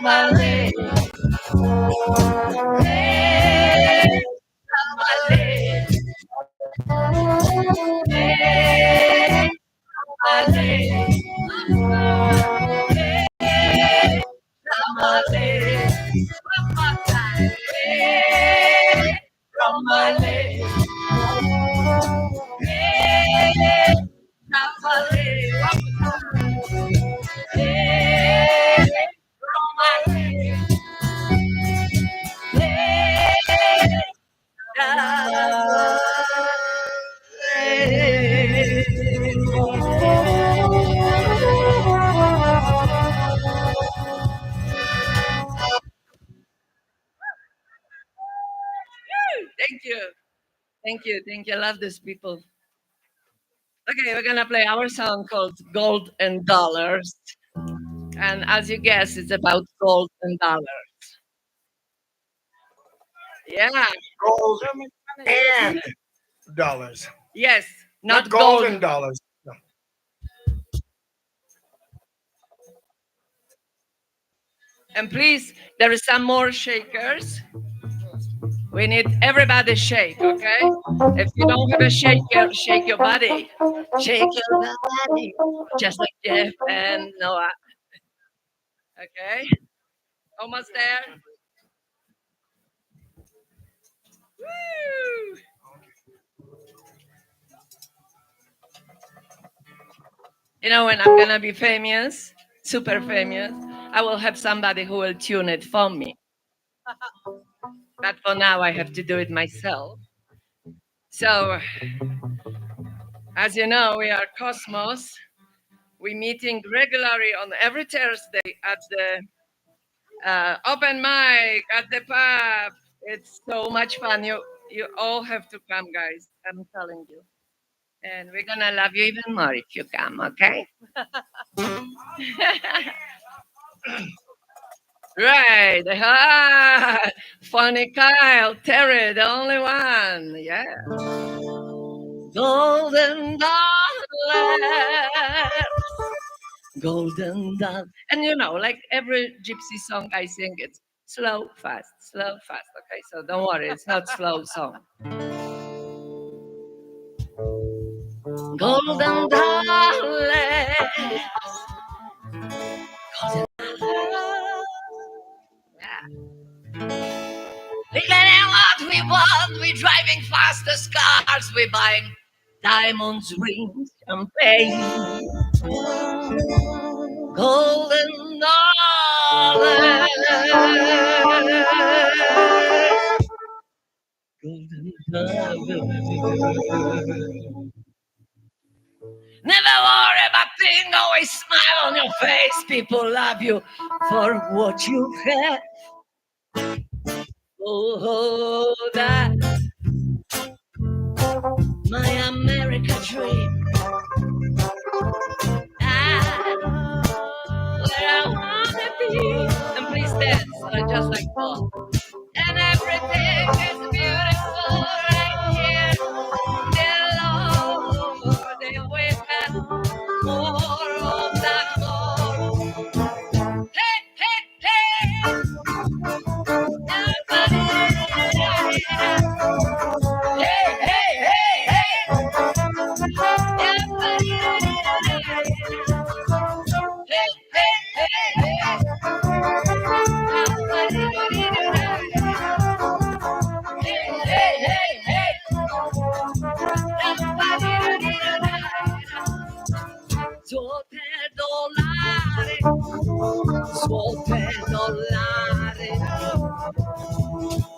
[SPEAKER 12] tamale. Hey, tamale. Hey, tamale. Hey, tamale. One more time. Hey, tamale. Hey, tamale. One more time. Hey, tamale. Hey, Thank you. Thank you. Thank you. I love these people. Okay, we're gonna play our song called Gold and Dollars. And as you guess, it's about gold and dollars. Yeah.
[SPEAKER 11] Gold and dollars.
[SPEAKER 12] Yes,
[SPEAKER 11] Not
[SPEAKER 12] not
[SPEAKER 11] gold
[SPEAKER 12] gold.
[SPEAKER 11] and dollars. No.
[SPEAKER 12] And please, there is some more shakers. We need everybody shake, okay? If you don't have a shaker, shake your body. Shake your body. Just like Jeff and Noah. Okay? Almost there. Woo! You know, when I'm gonna be famous, super famous, I will have somebody who will tune it for me. But for now, I have to do it myself. So, as you know, we are Cosmos. We're meeting regularly on every Thursday at the open mic at the pub. It's so much fun. You all have to come, guys. I'm telling you. And we're gonna love you even more if you come, okay? Right. Ah, funny Kyle, Terry, the only one. Yeah. Golden dollar. Golden dollar. And you know, like every gypsy song I sing, it's slow, fast, slow, fast. Okay, so don't worry, it's not slow song. Golden dollar. Golden dollar. Yeah. We're getting what we want. We're driving fastest cars. We're buying diamonds, rings, champagne. Golden dollars. Golden dollars. Never worry about things. Always smile on your face. People love you for what you have. Oh, that's my America dream. Where I wanna be. And please dance just like Paul. And everything is beautiful right here below. They always have more of that more. Hey, hey, hey. Everybody, hey, hey, hey, hey. Everybody, hey, hey, hey, hey. Hey, hey, hey. Suote dollare, suote dollare.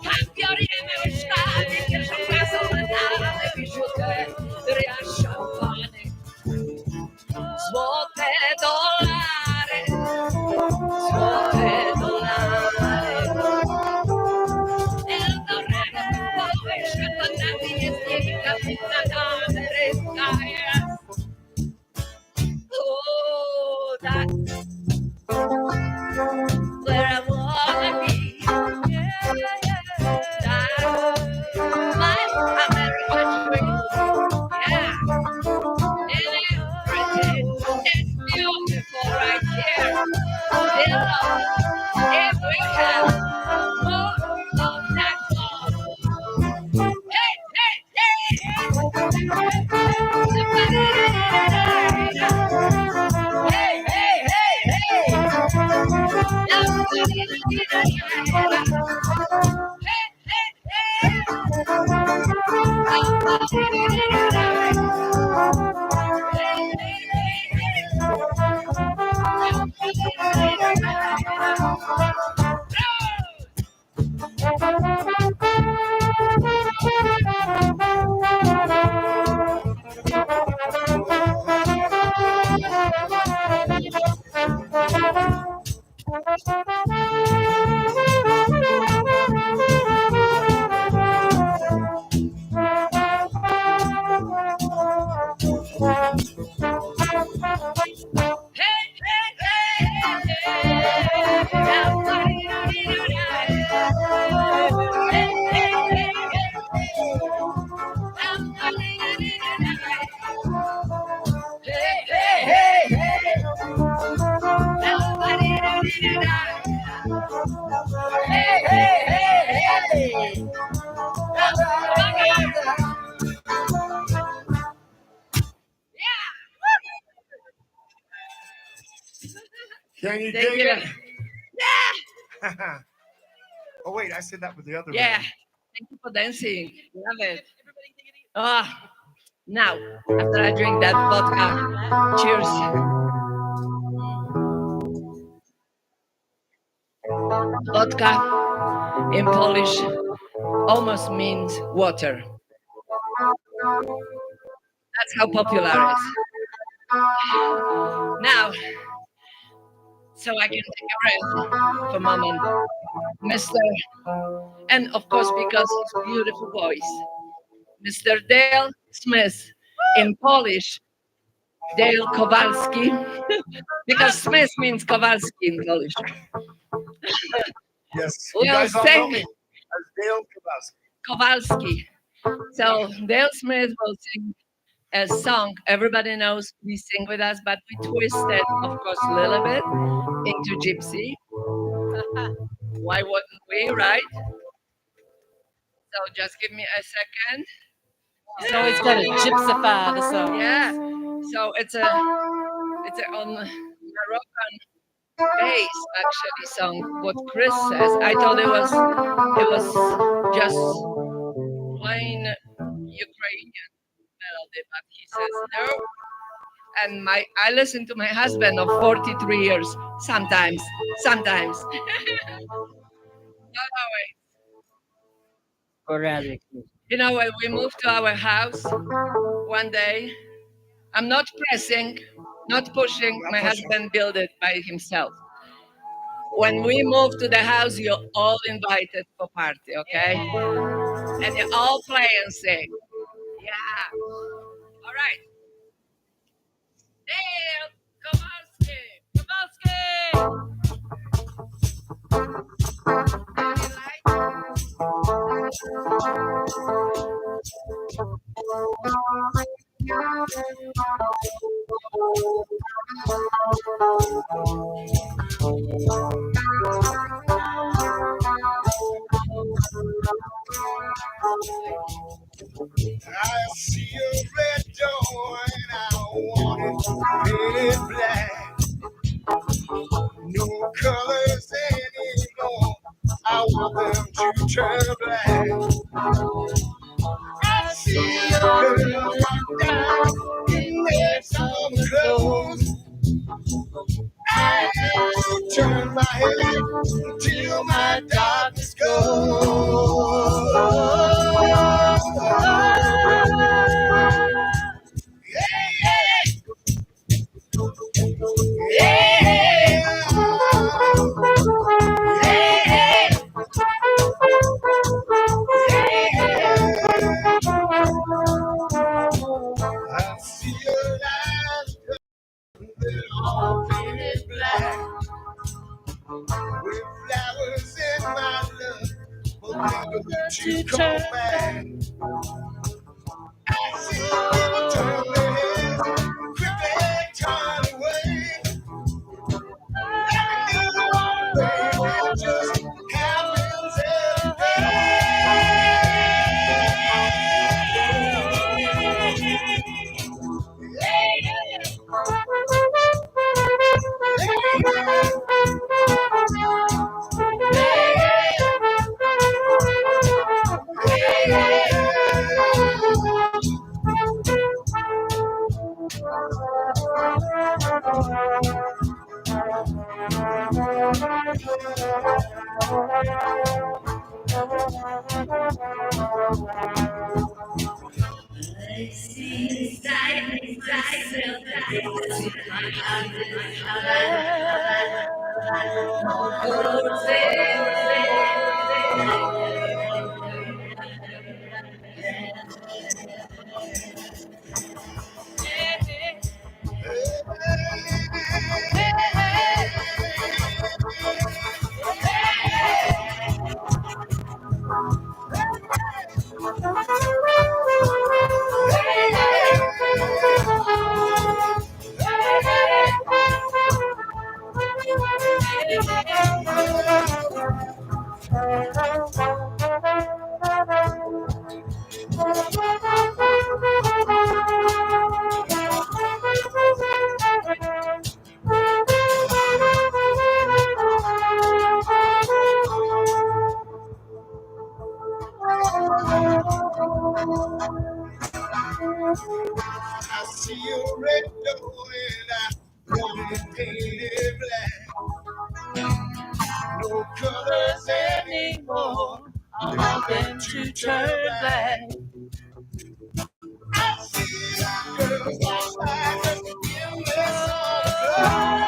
[SPEAKER 12] Campiorime uscati che sono preso le nave, visciute, riasciampane. Suote dollare, suote dollare. E non rega poi, scappati e stivi capitane, restaia. Oh, that's where I wanna be. Yeah, yeah. That's my American dream. Yeah. And everything is beautiful right here. Below.
[SPEAKER 11] Can you
[SPEAKER 12] Thank
[SPEAKER 11] dig
[SPEAKER 12] you.
[SPEAKER 11] it?
[SPEAKER 12] Yeah.
[SPEAKER 11] Oh wait, I said that with the other
[SPEAKER 12] Yeah.
[SPEAKER 11] band.
[SPEAKER 12] Thank you for dancing. Love it. Ah, now after I drink that vodka, cheers. Vodka in Polish almost means water. That's how popular it is. Now, so I can take a breath for a moment, Mr. And of course, because his beautiful voice, Mr. Dale Smith, in Polish, Dale Kowalski, because Smith means Kowalski in Polish.
[SPEAKER 11] Yes, you
[SPEAKER 12] Will
[SPEAKER 11] guys all know me
[SPEAKER 12] sing
[SPEAKER 11] as Dale Kowalski.
[SPEAKER 12] Kowalski. So Dale Smith will sing a song everybody knows. We sing with us, but we twist it, of course, a little bit into gypsy. Why wouldn't we, right? So just give me a second.
[SPEAKER 7] He's always got to gypsify the song.
[SPEAKER 12] Yeah. So it's a on Moroccan bass actually song. What Chris says, I thought it was just plain Ukrainian melody, but he says no. And I listen to my husband of 43 years sometimes.
[SPEAKER 13] Sporadic.
[SPEAKER 12] You know, when we moved to our house one day, I'm not pressing, not pushing. My husband built it by himself. When we move to the house, you're all invited for party, okay? And you all play and sing. Yeah. All right. Dale Kowalski.
[SPEAKER 10] I see a red door and I want it painted black. No colors anymore. I want them to turn black. I see a girl walk down in their summer clothes. I have to turn my head until my darkness I see a light that all painted black with flowers in my love, but never to come back. I see people turn their heads and quickly turn away. Every new baby just happens every day. I see a red door and I want it painted black. No colors anymore. I want them to turn black. I see girls walk by just to give me some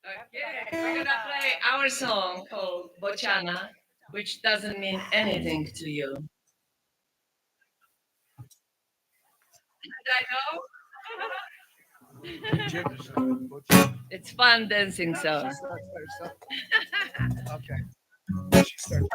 [SPEAKER 12] Okay, we're gonna play our song called Bochana, which doesn't mean anything to you. And I know it's fun dancing song.
[SPEAKER 11] Okay. She starts.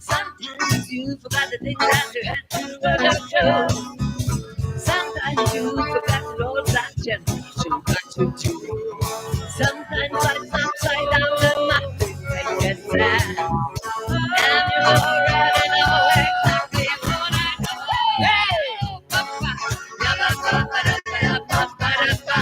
[SPEAKER 12] Sometimes you forgot the things that you had to do. Sometimes you forgot the roads that you got to do. Sometimes life's upside down and nothing gets sad. And you already know exactly what I know. Hey! Ba-ba, ya-ba-ba-ba-da-ba-da-ba-ba-da-ba.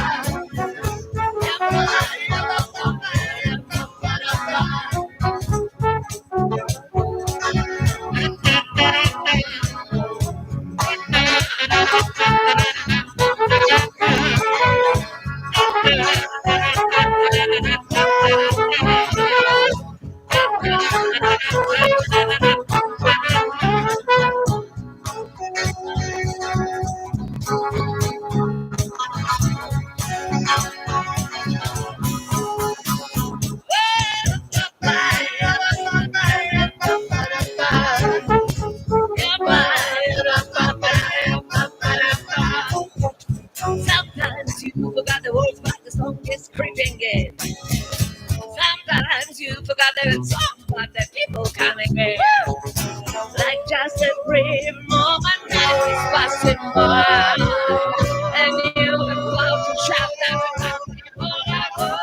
[SPEAKER 12] Sometimes you forgot the words, but the song is creeping in. Sometimes you forgot the song, but the people coming in. Like just a brief moment that is passing by, and you are about to shout out to people like, oh,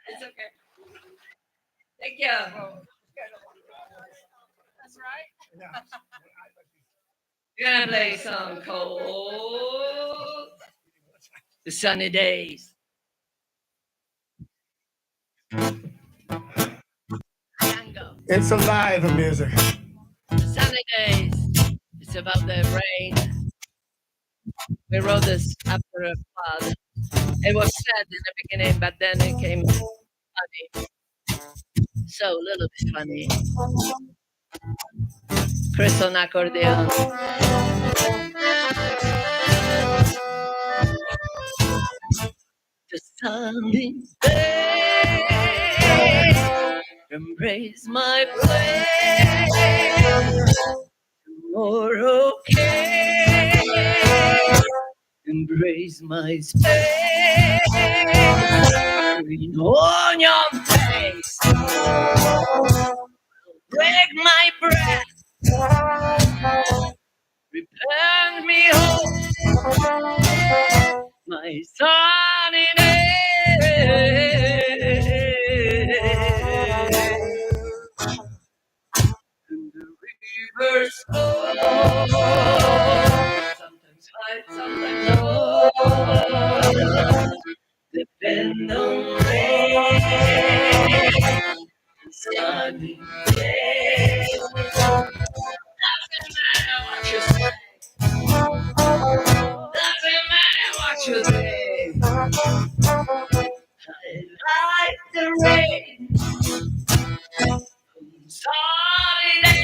[SPEAKER 12] It's okay. Thank you. That's right. We're gonna play some called The Sunny Days. Tango.
[SPEAKER 11] It's alive, the music.
[SPEAKER 12] The Sunny Days. It's about the rain. We wrote this after a flood. It was sad in the beginning, but then it came funny. So a little bit funny. Chris on accordion. The sunny day, embrace my place. Tomorrow came, embrace my space. Green on your face, break my breath. Return me home, my sunny day. And the rivers flow, sometimes high, sometimes low. Depend on rain, sunny day. Doesn't matter what you say. Doesn't matter what you say. I like the rain. Sunny day.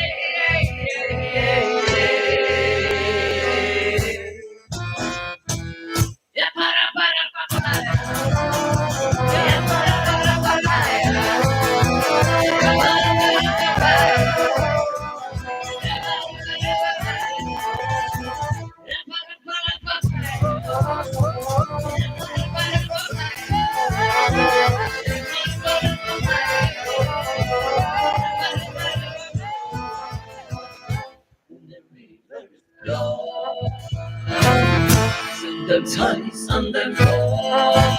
[SPEAKER 12] Yeah, para, para, para. Yeah, para, para, para. Sometimes on the road,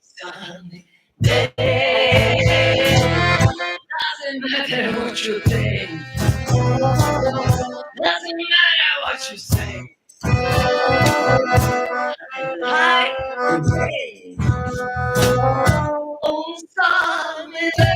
[SPEAKER 12] sunny day. Doesn't matter what you think. Doesn't matter what you say. Like the rain on sunny day.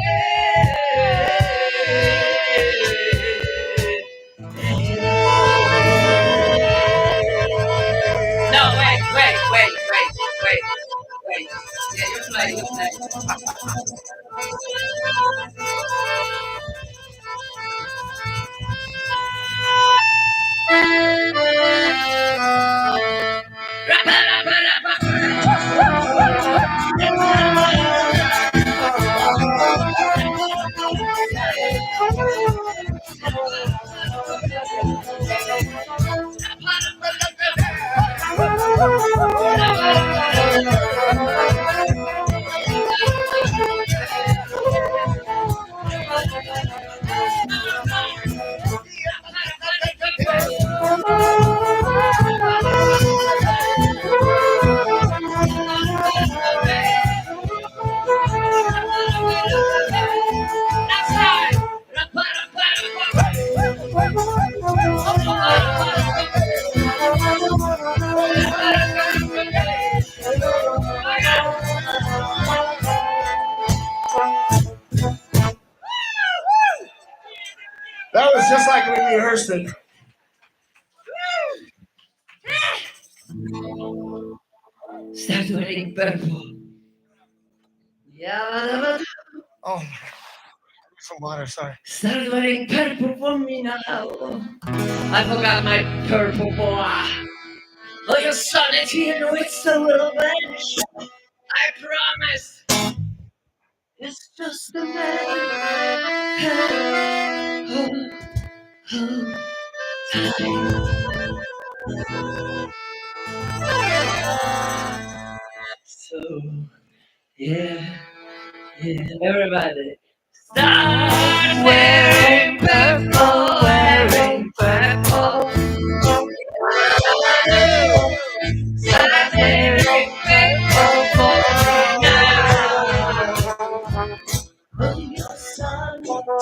[SPEAKER 11] That was just like when we rehearsed it.
[SPEAKER 12] Start wearing purple. Yeah.
[SPEAKER 11] Oh, some water. Sorry.
[SPEAKER 12] Start wearing purple for me now. I forgot my purple boa. Oh, your son is here, no, it's a little vanish. I promise. It's just a matter of time. So, yeah, everybody. Start wearing purple, wearing purple. Start wearing purple for me now. Oh, your sun never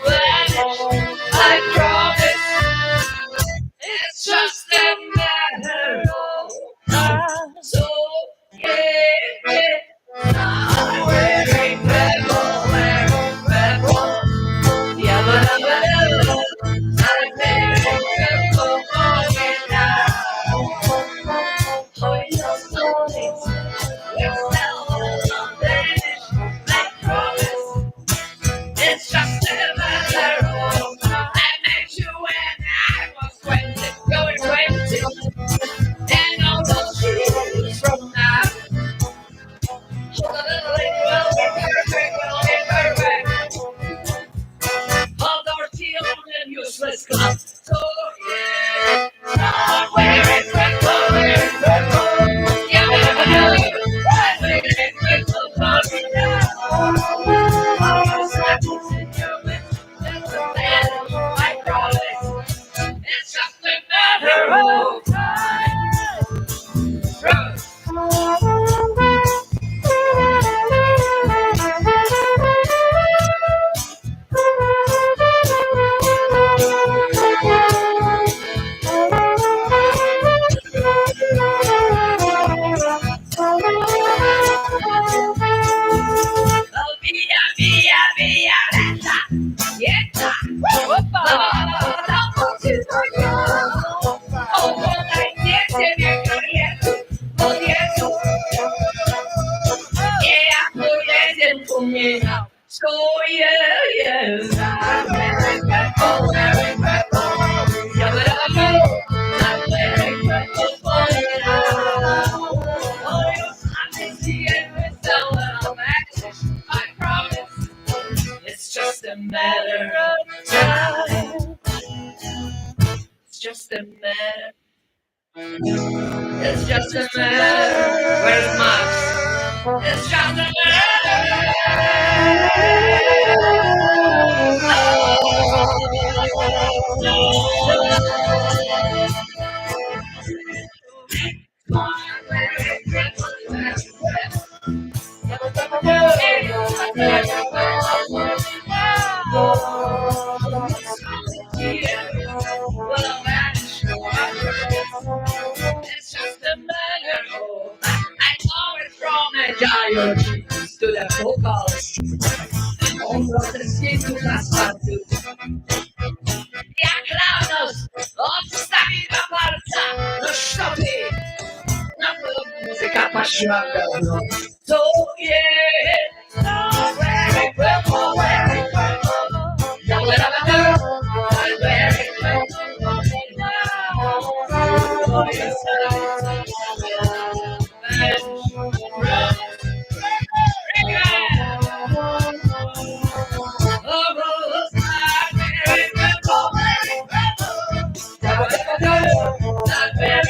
[SPEAKER 12] vanish. I promise. It's just a matter of time. So, yeah. I'm wearing purple, wearing purple. Yeah, I'm wearing purple for you now. Oh, your soul is now vanish. I promise. It's just a matter of time. I met you when I was 20, going 20. And all those years from now. Useless club. So yeah, start wearing purple, wearing purple. Yeah, I'm wearing purple for me now. Oh, sadness in your lips, it's a matter, I promise. It's just a matter of time. So yeah, I'm wearing purple, wearing purple. Yeah, but I'm wearing purple for you now. Oh, your son is here with someone I promise. It's just a matter of time. It's just a matter. It's just a matter. Where's Max? It's just a matter. It's just a matter of I know it from a giant to the vocals. On the skin to the sun. Jak Klaus odstawi na palca do szopy. Na to muzyka patrzyła w górę. So yeah, wearing purple, wearing purple. Now when I'm a girl, I'm wearing purple. Oh, yes, I'm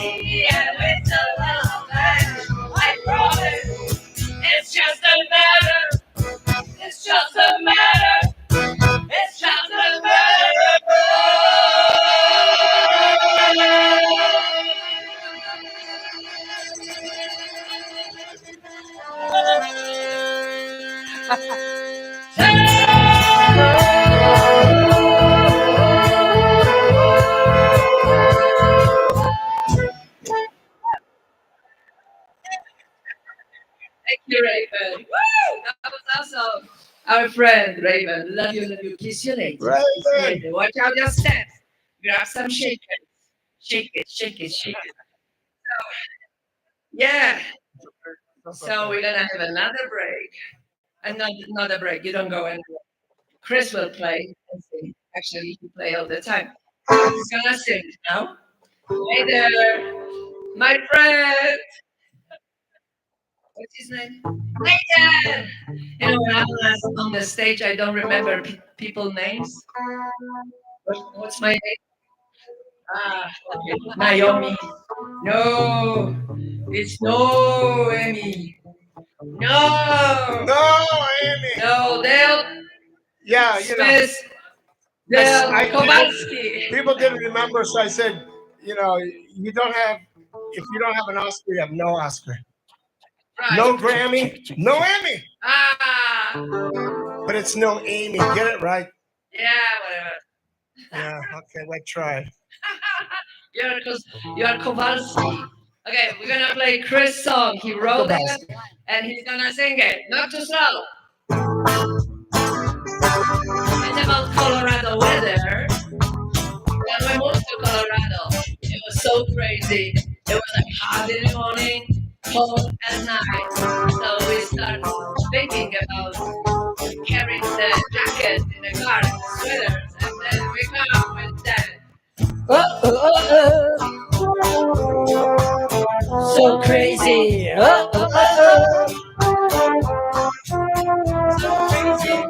[SPEAKER 12] and with a love I promise. It's just a matter. It's just a matter. It's just a Thank you, Raven. Woo! That was awesome. Our friend Raven. Love you, kiss you later. Kiss you later. Watch out your steps. Grab some shakers. Shake it, shake it, shake it. Yeah. So we're gonna have another break. Another break. You don't go anywhere. Chris will play and sing. Actually, he play all the time. He's gonna sing now. Hey there, my friend. What's his name? Nathan. You know, when I'm on the stage, I don't remember people names. What's my name? Ah, okay. Naomi. No, it's Noemi. No.
[SPEAKER 11] No, Amy.
[SPEAKER 12] No, Dale
[SPEAKER 11] Yeah,
[SPEAKER 12] Smith.
[SPEAKER 11] I-
[SPEAKER 12] Dale Kowalski.
[SPEAKER 11] people didn't remember, so I said, you don't have. If you don't have an Oscar, you have no Oscar.
[SPEAKER 12] Right.
[SPEAKER 11] No Grammy, no Emmy.
[SPEAKER 12] Ah.
[SPEAKER 11] But it's no Amy. Get it right.
[SPEAKER 12] Yeah, whatever.
[SPEAKER 11] Yeah. Okay. Let's try.
[SPEAKER 12] You're Kowalski. Okay, we're gonna play Chris' song. He wrote it and he's gonna sing it. Not too slow. It's about Colorado weather. When we moved to Colorado, it was so crazy. It was like hot in the morning, cold at night. So we started thinking about carrying the jackets in the car, sweaters, and then we come up with that. So crazy. So crazy.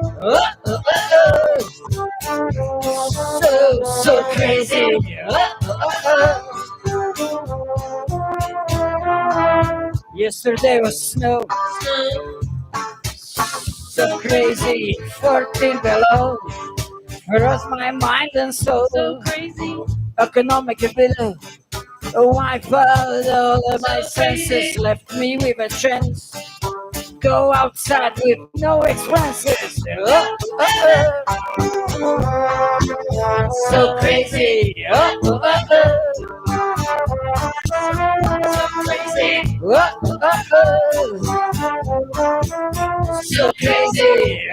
[SPEAKER 12] So crazy.
[SPEAKER 13] Yesterday was snow, so crazy, 14 below. Lost my mind and soul.
[SPEAKER 12] So crazy.
[SPEAKER 13] Economic below. Oh, I felt all of my senses left me with a chance. Go outside with no expenses. So crazy.
[SPEAKER 12] So crazy.
[SPEAKER 13] So crazy.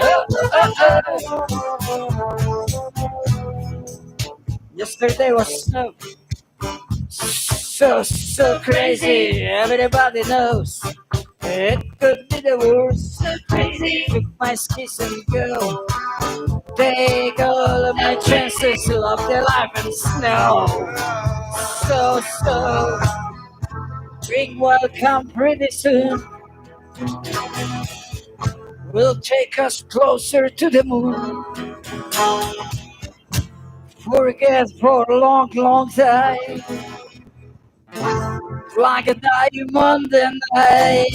[SPEAKER 13] Yesterday was snow. So crazy. Everybody knows it could be the worst.
[SPEAKER 12] So crazy.
[SPEAKER 13] Took my skis and go. Take all of my chances. Love the life and snow. So big welcome pretty soon. Will take us closer to the moon. Forget for a long, long time. Like a diamond and I.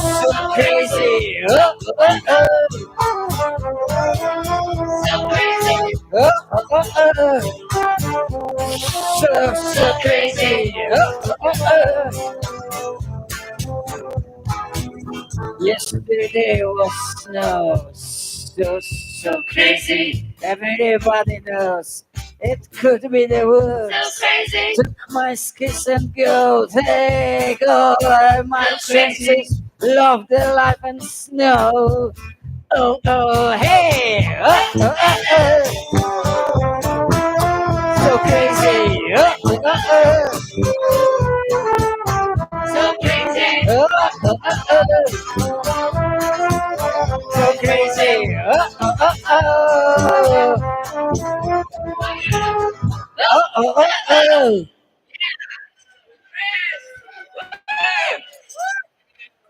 [SPEAKER 13] So crazy.
[SPEAKER 12] So crazy.
[SPEAKER 13] So crazy. Yesterday was snow. So crazy. Everybody knows it could be the worst.
[SPEAKER 12] So crazy.
[SPEAKER 13] Took my skis and go. Take all my chances. Love the life and snow. Oh, hey. So crazy.
[SPEAKER 12] So crazy.
[SPEAKER 13] So crazy.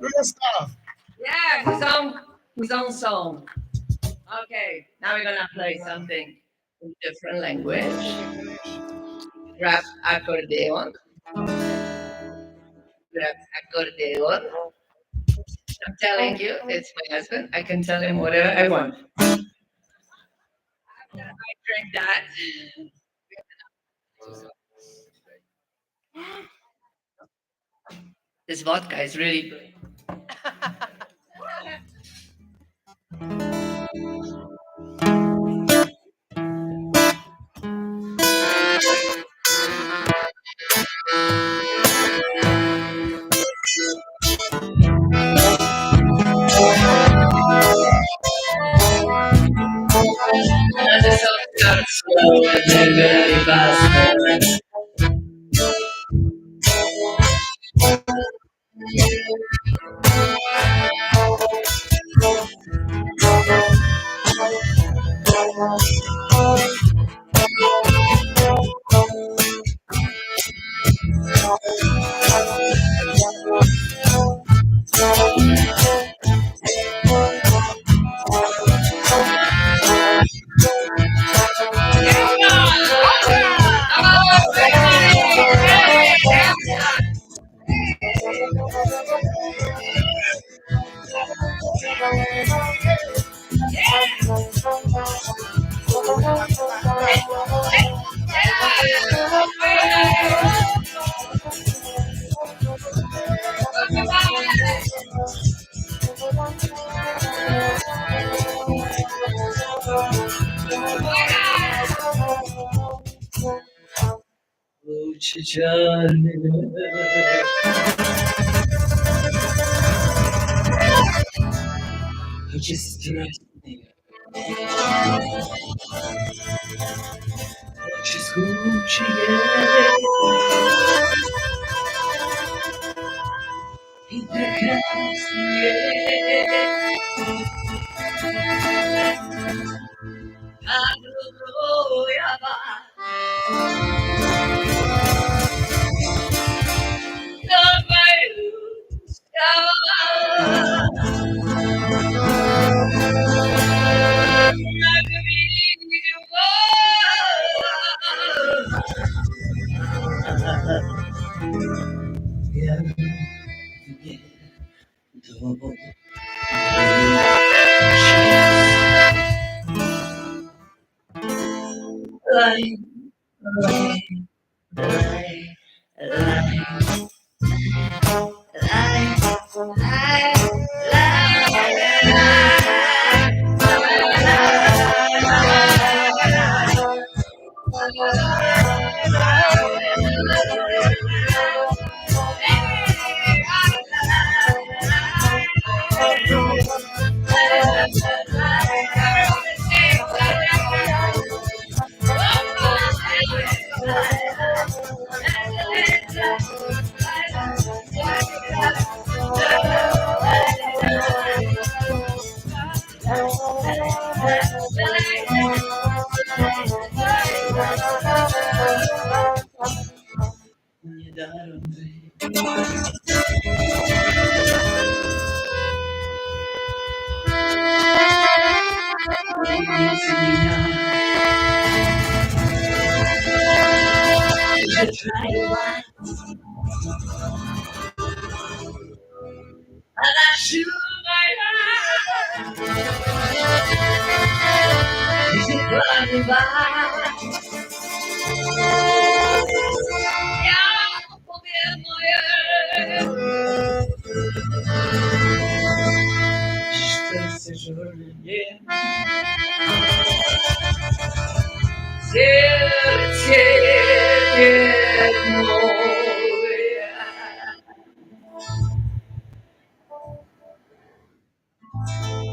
[SPEAKER 11] Good stuff.
[SPEAKER 12] Yeah, his own song. Okay, now we're gonna play something in different language. Rap accordion. Rap accordion. I'm telling you, it's my husband. I can tell him whatever I want. I drink that. This vodka is really good. And the song starts slow and then very fast. Just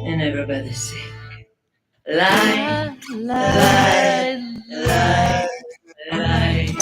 [SPEAKER 12] And everybody say, lie, lie, lie, lie.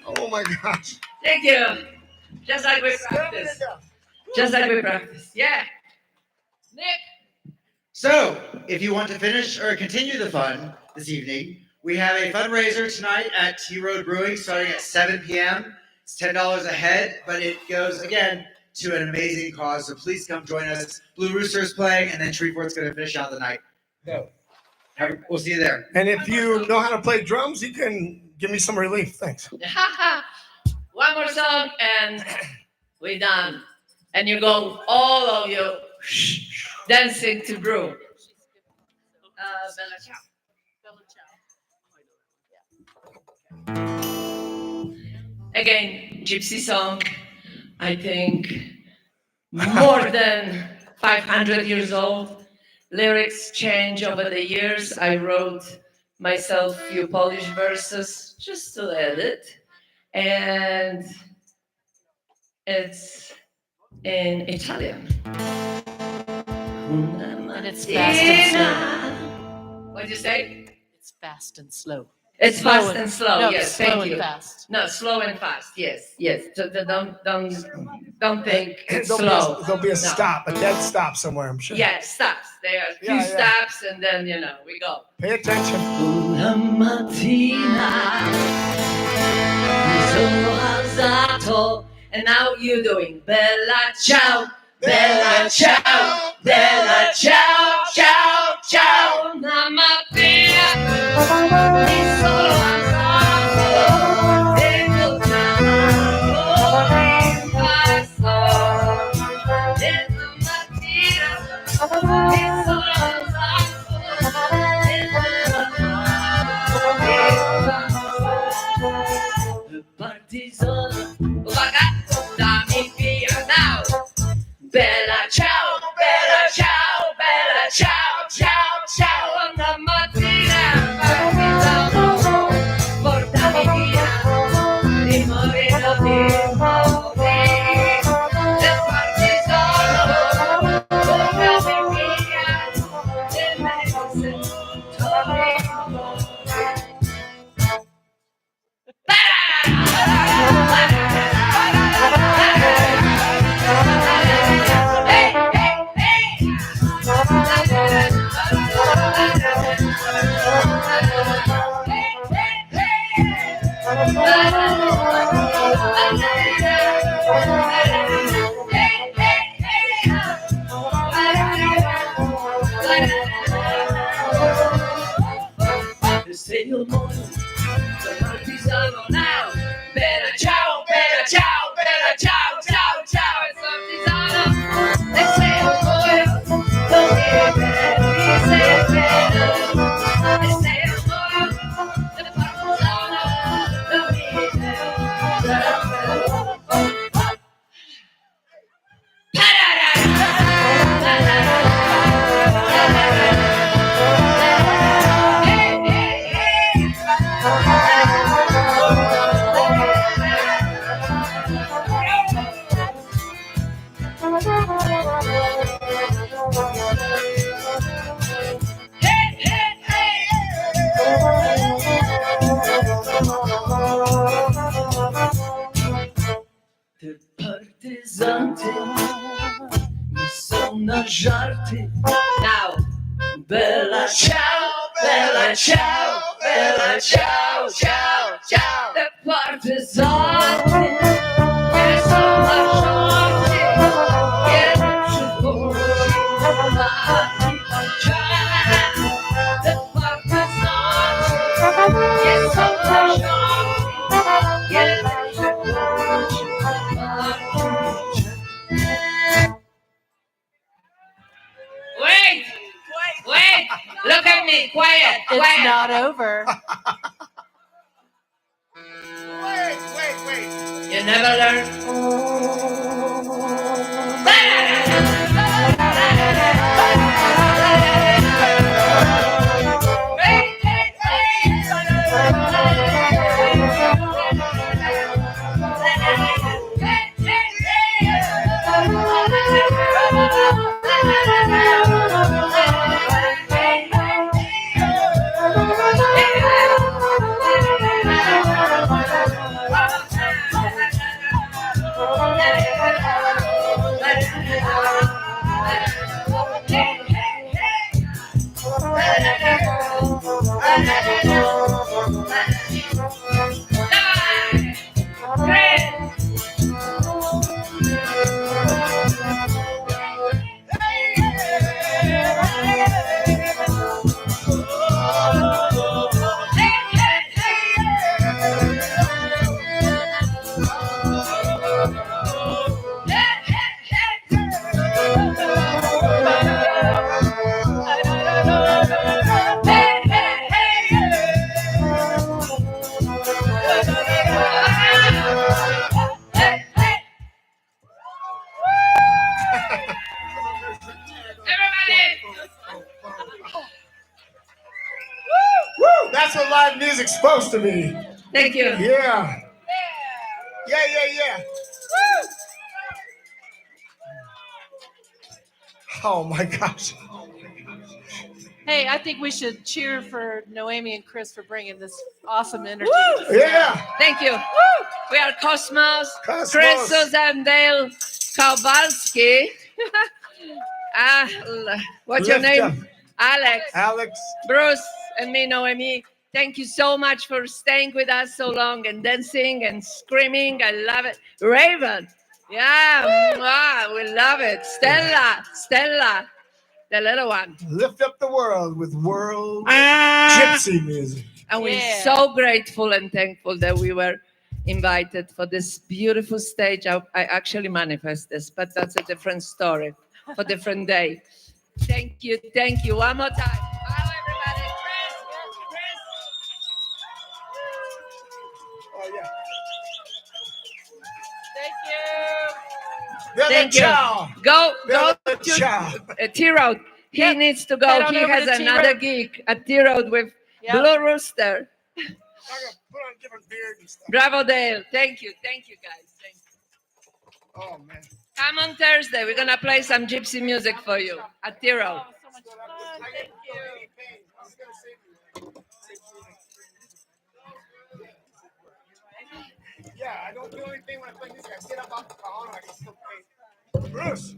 [SPEAKER 11] Oh my gosh.
[SPEAKER 12] Thank you. Just like we practice. Just like we practice. Yeah. Nick.
[SPEAKER 14] So, if you want to finish or continue the fun this evening, we have a fundraiser tonight at T Road Brewing starting at 7 p.m. It's $10 a head, but it goes, again, to an amazing cause. So please come join us. Blue Rooster is playing, and then Shreveport's going to finish out the night. So, we'll see you there.
[SPEAKER 11] And if you know how to play drums, you can give me some relief. Thanks.
[SPEAKER 12] One more song and we're done. And you go, all of you, dancing to brew. Bella ciao. Again, gypsy song, I think more than 500 years old. Lyrics change over the years. I wrote myself a few Polish verses just to edit. And it's in Italian.
[SPEAKER 15] And it's fast and slow.
[SPEAKER 12] What'd you say?
[SPEAKER 15] It's fast and slow.
[SPEAKER 12] It's
[SPEAKER 15] Slow
[SPEAKER 12] fast
[SPEAKER 15] and-
[SPEAKER 12] and slow.
[SPEAKER 15] no,
[SPEAKER 12] Yes,
[SPEAKER 15] slow
[SPEAKER 12] thank
[SPEAKER 15] and
[SPEAKER 12] you.
[SPEAKER 15] fast.
[SPEAKER 12] No, slow and fast. Yes, yes. Don't think it's
[SPEAKER 11] There'll
[SPEAKER 12] slow.
[SPEAKER 11] There'll be a
[SPEAKER 12] No.
[SPEAKER 11] stop, a dead stop somewhere, I'm sure.
[SPEAKER 12] Yeah, stops. There are a few
[SPEAKER 11] Yeah, yeah.
[SPEAKER 12] stops, and then we go.
[SPEAKER 11] Pay attention.
[SPEAKER 12] Una mattina mi sono alzato, and now you're doing bella ciao, bella ciao, bella ciao, ciao, ciao. Una mattina mi sono alzato e tutto impasto. E una mattina mi sono alzato e partigiano, ragazzo, dammi via now. Bella ciao, bella ciao, bella ciao, ciao, ciao. Una mattina partigiano, portami via, di morire di morire. E partigiano, portami via, e me ne Sei il mondo, the partigiano now. Bella ciao, bella ciao, bella ciao, ciao, ciao. It's partigiano. E sei il mondo, non mi sei bello. E sei il mondo, the partigiano, non mi Partisanti mi sono giarti. Now, bella ciao, bella ciao, bella ciao, ciao, ciao. The partisan
[SPEAKER 15] not over.
[SPEAKER 10] Wait.
[SPEAKER 12] You never learn.
[SPEAKER 11] Woo! That's what live music's supposed to be.
[SPEAKER 12] Thank you.
[SPEAKER 11] Yeah. Yeah. Oh my gosh.
[SPEAKER 15] Hey, I think we should cheer for Noemi and Chris for bringing this awesome energy.
[SPEAKER 12] Woo!
[SPEAKER 11] Yeah.
[SPEAKER 12] Thank you. We are Cosmos,
[SPEAKER 11] Cosmos.
[SPEAKER 12] Chris Suzandale Kowalski. What's your
[SPEAKER 11] Lift
[SPEAKER 12] name?
[SPEAKER 11] up.
[SPEAKER 12] Alex, Bruce, and me, Noemi. Thank you so much for staying with us so long and dancing and screaming. I love it. Raven. Yeah, mwah, we love it. Stella, the little one.
[SPEAKER 11] Lift up the world with world gypsy music.
[SPEAKER 12] And we're so grateful and thankful that we were invited for this beautiful stage. I actually manifest this, but that's a different story for a different day. Thank you. One more time. Hello, everybody.
[SPEAKER 11] Oh, yeah.
[SPEAKER 12] Thank you. Go to T-Road. He needs to go.
[SPEAKER 15] Head on
[SPEAKER 12] He
[SPEAKER 15] over
[SPEAKER 12] has
[SPEAKER 15] to
[SPEAKER 12] another
[SPEAKER 15] T-Road.
[SPEAKER 12] gig at T-Road with Blue Rooster.
[SPEAKER 11] I gotta put on a different beard and stuff.
[SPEAKER 12] Bravo, Dale. Thank you, guys. Thank you.
[SPEAKER 11] Oh man.
[SPEAKER 12] Come on Thursday. We're gonna play some gypsy music for you at T-Road.
[SPEAKER 11] Yeah, I don't do anything when I play music. I sit up off the cajon and I can still play. Bruce.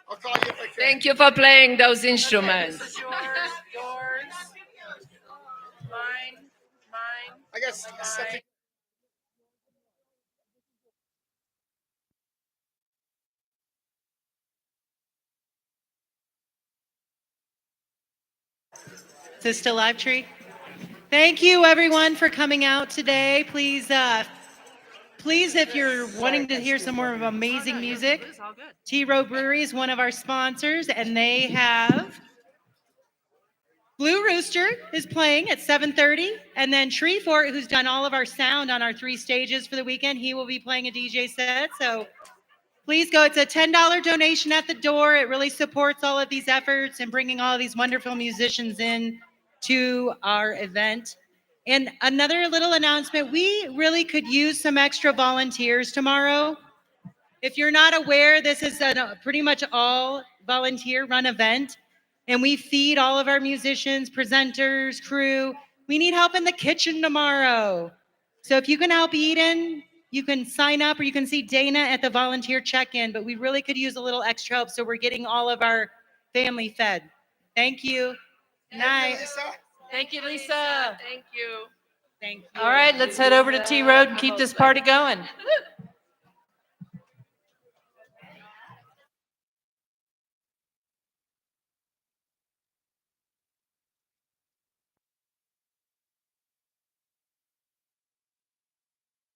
[SPEAKER 11] I'll call you if I can.
[SPEAKER 12] Thank you for playing those instruments.
[SPEAKER 15] This is yours. Mine.
[SPEAKER 11] I got something.
[SPEAKER 16] Is this still live, Tree? Thank you, everyone, for coming out today. Please, if you're wanting to hear some more of amazing music, T-Row Brewery is one of our sponsors, and they have Blue Rooster is playing at 7:30, and then Tree Fort, who's done all of our sound on our 3 stages for the weekend, he will be playing a DJ set. So please go. It's a $10 donation at the door. It really supports all of these efforts and bringing all of these wonderful musicians in to our event. And another little announcement, we really could use some extra volunteers tomorrow. If you're not aware, this is a pretty much all volunteer run event, and we feed all of our musicians, presenters, crew. We need help in the kitchen tomorrow. So if you can help Eden, you can sign up, or you can see Dana at the volunteer check-in, but we really could use a little extra help so we're getting all of our family fed. Thank you. Night.
[SPEAKER 15] Thank you, Lisa.
[SPEAKER 12] Thank you.
[SPEAKER 16] Thank you.
[SPEAKER 15] All right, let's head over to T-Road and keep this party going.